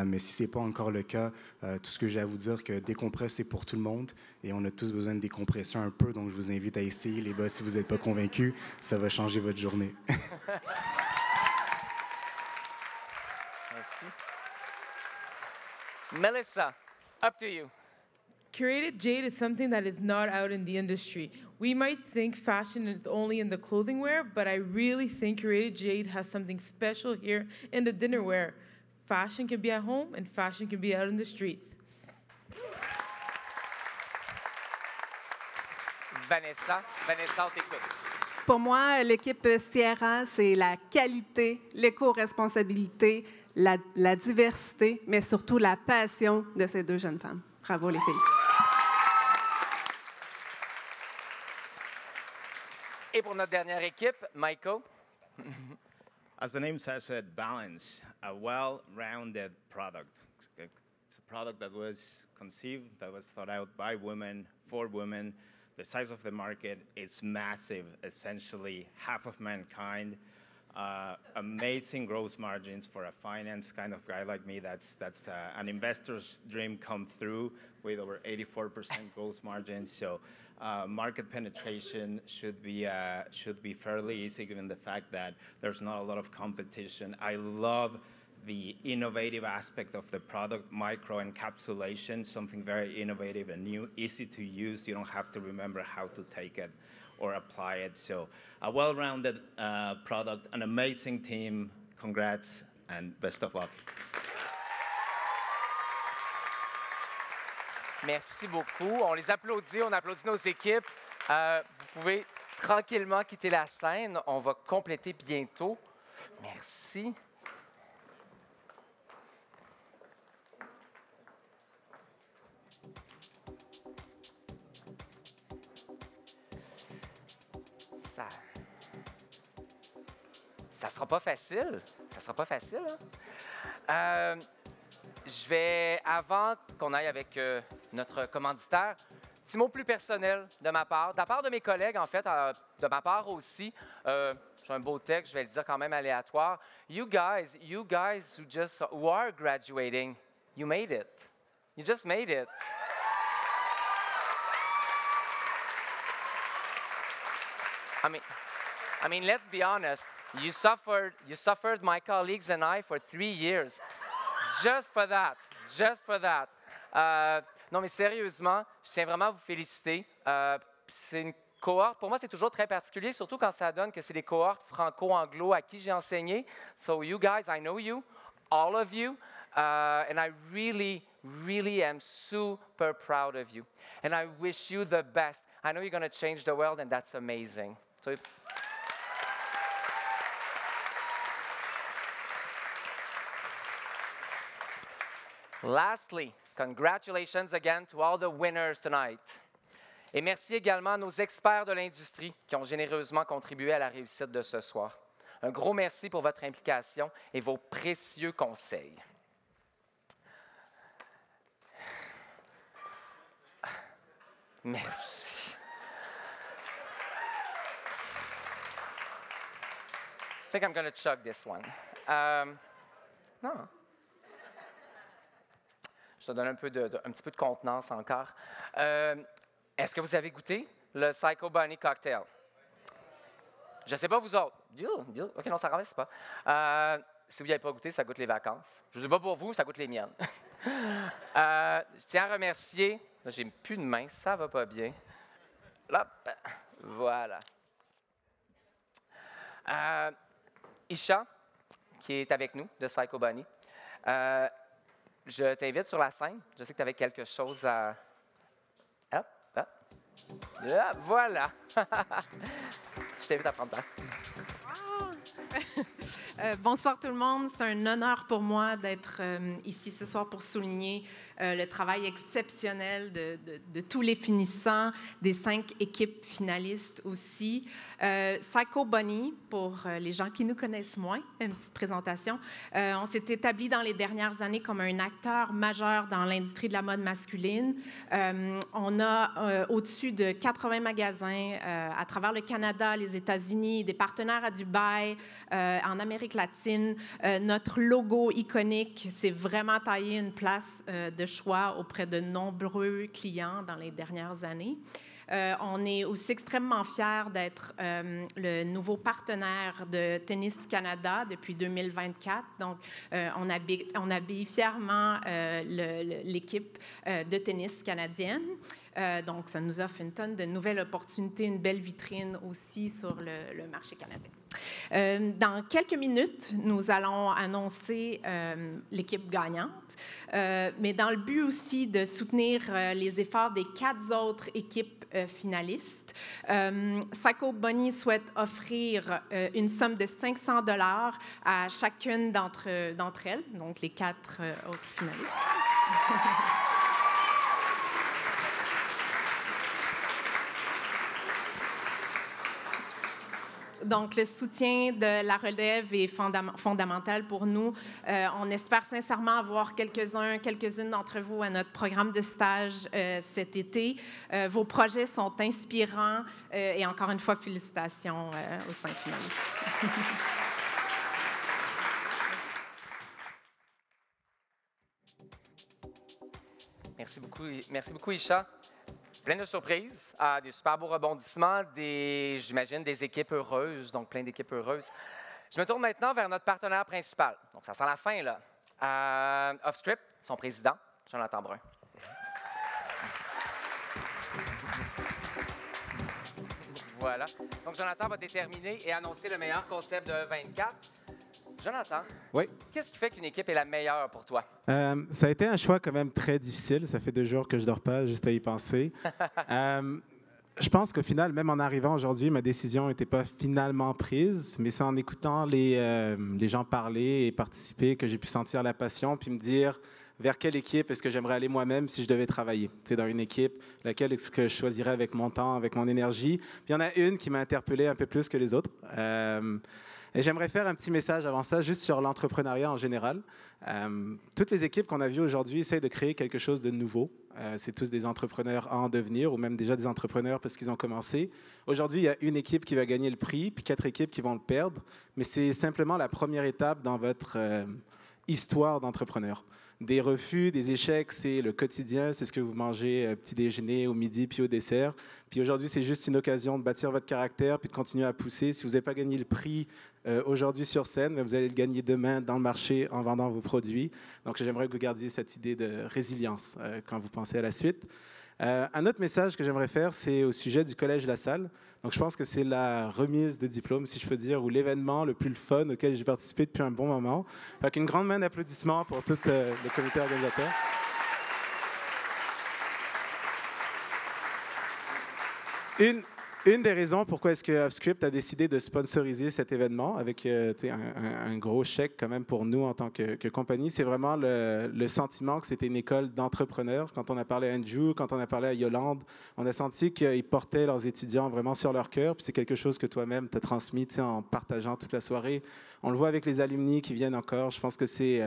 mais si ce n'est pas encore le cas, tout ce que j'ai à vous dire, que Décompresse, c'est pour tout le monde et on a tous besoin de décompresser un peu, donc je vous invite à essayer, les gars, si vous n'êtes pas convaincus, ça va changer votre journée. Merci. Melissa, up to you. Curated Jade is something that is not out in the industry. We might think fashion is only in the clothing wear, but I really think Curated Jade has something special here in the dinnerware. Fashion can be at home and fashion can be out in the streets. Vanessa, on t'écoute. Pour moi, l'équipe Sierra, c'est la qualité, l'éco-responsabilité, la diversité, mais surtout la passion de ces deux jeunes femmes. Bravo, les filles. Et pour notre dernière équipe, Michael. As the name says it, balance, a well-rounded product. It's a product that was conceived, that was thought out by women, for women. The size of the market is massive, essentially half of mankind. Amazing gross margins for a finance kind of guy like me. That's an investor's dream come through with over 84% gross margins. So market penetration should be fairly easy given the fact that there's not a lot of competition. I love the innovative aspect of the product, microencapsulation, something very innovative and new, easy to use. You don't have to remember how to take it or apply it. So a well-rounded product, an amazing team. Congrats and best of luck. Merci beaucoup. On les applaudit, on applaudit nos équipes. Vous pouvez tranquillement quitter la scène. On va compléter bientôt. Merci. Ça sera pas facile. Ça sera pas facile, hein? Je vais, avant qu'on aille avec notre commanditaire, petit mot plus personnel de ma part de mes collègues, en fait, de ma part aussi. J'ai un beau texte, je vais le dire quand même aléatoire. You guys who are graduating, you made it. You just made it. I mean, let's be honest. You suffered my colleagues and I for 3 years. Just for that. Non, mais sérieusement, je tiens vraiment à vous féliciter. C'est une cohorte, pour moi, c'est toujours très particulier, surtout quand ça donne que c'est des cohortes franco-anglo à qui j'ai enseigné. So you guys, I know you, all of you, and I really am super proud of you. And I wish you the best. I know you're going to change the world, and that's amazing. So, lastly, congratulations again to all the winners tonight. Et merci également à nos experts de l'industrie qui ont généreusement contribué à la réussite de ce soir. Un gros merci pour votre implication et vos précieux conseils. Merci. I think I'm going to chug this one. Non. Je te donne un petit peu de contenance encore. Est-ce que vous avez goûté le Psycho Bunny Cocktail? Je ne sais pas vous autres. OK, non, ça ne renverse pas. Si vous n'y avez pas goûté, ça goûte les vacances. Je ne sais pas pour vous, ça goûte les miennes. Je tiens à remercier. J'ai plus de main, ça va pas bien. Hop, voilà. Isha, qui est avec nous, de Psycho Bunny. Je t'invite sur la scène. Je sais que tu avais quelque chose à... Hop. Voilà. Je t'invite à prendre place. Bonsoir tout le monde. C'est un honneur pour moi d'être ici ce soir pour souligner le travail exceptionnel de tous les finissants, des 5 équipes finalistes aussi. Psycho Bunny, pour les gens qui nous connaissent moins, une petite présentation. On s'est établi dans les dernières années comme un acteur majeur dans l'industrie de la mode masculine. On a au-dessus de 80 magasins à travers le Canada, les États-Unis, des partenaires à Dubaï, en Amérique latine. Notre logo iconique s'est vraiment taillé une place de choix auprès de nombreux clients dans les dernières années. On est aussi extrêmement fiers d'être le nouveau partenaire de Tennis Canada depuis 2024. Donc, on habille fièrement l'équipe de tennis canadienne. Donc, ça nous offre une tonne de nouvelles opportunités, une belle vitrine aussi sur le marché canadien. Dans quelques minutes, nous allons annoncer l'équipe gagnante, mais dans le but aussi de soutenir les efforts des 4 autres équipes finalistes. Psycho Bunny souhaite offrir une somme de 500 $ à chacune d'entre elles, donc les 4 autres finalistes. Donc, le soutien de la relève est fondamental pour nous. On espère sincèrement avoir quelques-unes d'entre vous à notre programme de stage cet été. Vos projets sont inspirants et encore une fois, félicitations aux 5 finalistes. Merci beaucoup, Isha. Plein de surprises, des super beaux rebondissements, j'imagine, des équipes heureuses, donc plein d'équipes heureuses. Je me tourne maintenant vers notre partenaire principal. Donc, ça sent la fin, là. Offscript, son président, Jonathan Brun. Voilà. Donc, Jonathan va déterminer et annoncer le meilleur concept de E24. Jonathan, oui. Qu'est-ce qui fait qu'une équipe est la meilleure pour toi? Ça a été un choix quand même très difficile. Ça fait 2 jours que je ne dors pas, juste à y penser. Je pense qu'au final, même en arrivant aujourd'hui, ma décision n'était pas finalement prise, mais c'est en écoutant les gens parler et participer que j'ai pu sentir la passion puis me dire vers quelle équipe est-ce que j'aimerais aller moi-même si je devais travailler. C'est dans une équipe, laquelle est-ce que je choisirais avec mon temps, avec mon énergie. Puis il y en a une qui m'a interpellé un peu plus que les autres. Et j'aimerais faire un petit message avant ça, juste sur l'entrepreneuriat en général. Toutes les équipes qu'on a vues aujourd'hui essayent de créer quelque chose de nouveau. C'est tous des entrepreneurs en devenir ou même déjà des entrepreneurs parce qu'ils ont commencé. Aujourd'hui, il y a une équipe qui va gagner le prix, puis 4 équipes qui vont le perdre. Mais c'est simplement la première étape dans votre histoire d'entrepreneur. Des refus, des échecs, c'est le quotidien, c'est ce que vous mangez petit déjeuner, au midi, puis au dessert. Puis aujourd'hui, c'est juste une occasion de bâtir votre caractère puis de continuer à pousser. Si vous n'avez pas gagné le prix aujourd'hui sur scène, vous allez le gagner demain dans le marché en vendant vos produits. Donc, j'aimerais que vous gardiez cette idée de résilience quand vous pensez à la suite. Un autre message que j'aimerais faire, c'est au sujet du Collège La Salle. Donc, je pense que c'est la remise de diplôme, si je peux dire, ou l'événement le plus fun auquel j'ai participé depuis un bon moment. Fait qu'une grande main d'applaudissements pour tout le comité organisateur. Une des raisons pourquoi est-ce que Offscript a décidé de sponsoriser cet événement avec un gros chèque quand même pour nous en tant que compagnie, c'est vraiment le sentiment que c'était une école d'entrepreneurs. Quand on a parlé à Andrew, quand on a parlé à Yolande, on a senti qu'ils portaient leurs étudiants vraiment sur leur cœur. Puis c'est quelque chose que toi-même t'as transmis en partageant toute la soirée. On le voit avec les alumni qui viennent encore. Je pense que c'est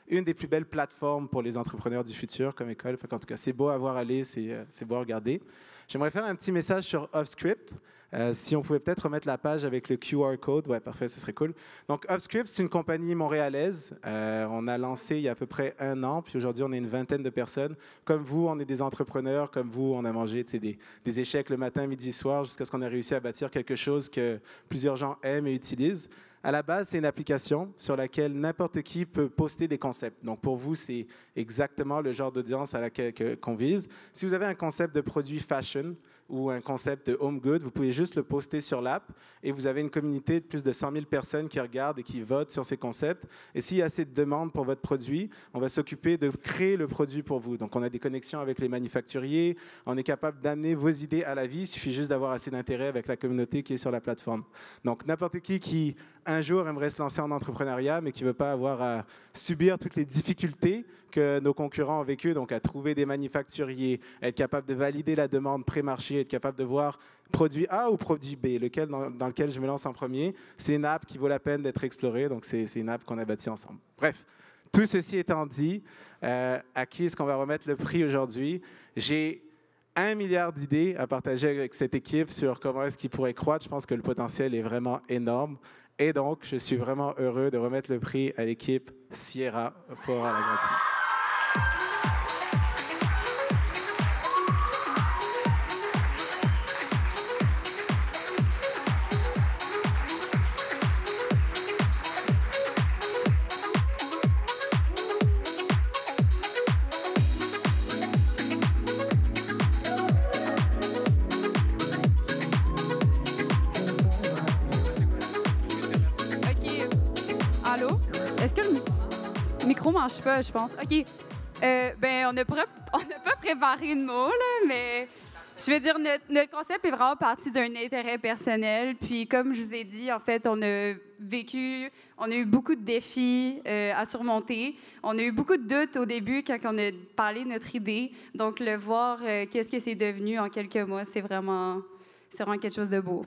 une des plus belles plateformes pour les entrepreneurs du futur comme école. En tout cas, c'est beau à voir aller, c'est beau à regarder. J'aimerais faire un petit message sur Offscript. Si on pouvait peut-être remettre la page avec le QR code. Ouais, parfait, ce serait cool. Donc, Offscript, c'est une compagnie montréalaise. On a lancé il y a à peu près 1 an, puis aujourd'hui, on est une vingtaine de personnes. Comme vous, on est des entrepreneurs. Comme vous, on a mangé des échecs le matin, midi, soir, jusqu'à ce qu'on ait réussi à bâtir quelque chose que plusieurs gens aiment et utilisent. À la base, c'est une application sur laquelle n'importe qui peut poster des concepts. Donc, pour vous, c'est exactement le genre d'audience à laquelle qu'on vise. Si vous avez un concept de produit fashion ou un concept de home good, vous pouvez juste le poster sur l'app et vous avez une communauté de plus de 100 000 personnes qui regardent et qui votent sur ces concepts. Et s'il y a assez de demandes pour votre produit, on va s'occuper de créer le produit pour vous. Donc, on a des connexions avec les manufacturiers. On est capable d'amener vos idées à la vie. Il suffit juste d'avoir assez d'intérêt avec la communauté qui est sur la plateforme. Donc, n'importe qui un jour aimerait se lancer en entrepreneuriat, mais qui ne veut pas avoir à subir toutes les difficultés que nos concurrents ont vécues, donc à trouver des manufacturiers, être capable de valider la demande pré-marché, être capable de voir produit A ou produit B, lequel dans lequel je me lance en premier. C'est une app qui vaut la peine d'être explorée, donc c'est une app qu'on a bâtie ensemble. Bref, tout ceci étant dit, à qui est-ce qu'on va remettre le prix aujourd'hui? J'ai 1 milliard d'idées à partager avec cette équipe sur comment est-ce qu'ils pourraient croître. Je pense que le potentiel est vraiment énorme. Et donc, je suis vraiment heureux de remettre le prix à l'équipe Sierra pour la Grand Prix. Marche pas, je pense. OK. Ben, on n'a pas préparé de mots, là, mais je veux dire, notre concept est vraiment parti d'un intérêt personnel. Puis, comme je vous ai dit, en fait, on a eu beaucoup de défis à surmonter. On a eu beaucoup de doutes au début quand on a parlé de notre idée. Donc, le voir, qu'est-ce que c'est devenu en quelques mois, c'est vraiment quelque chose de beau.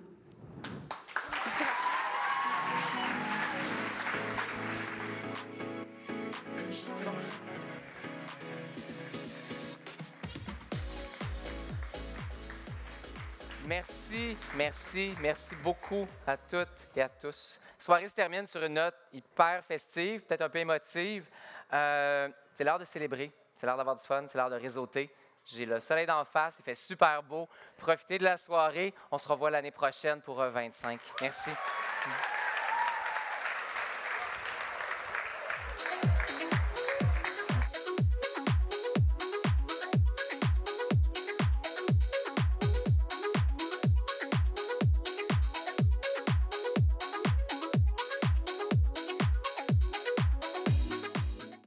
Merci, merci, merci beaucoup à toutes et à tous. La soirée se termine sur une note hyper festive, peut-être un peu émotive. C'est l'heure de célébrer, c'est l'heure d'avoir du fun, c'est l'heure de réseauter. J'ai le soleil d'en face, il fait super beau. Profitez de la soirée. On se revoit l'année prochaine pour 25. Merci.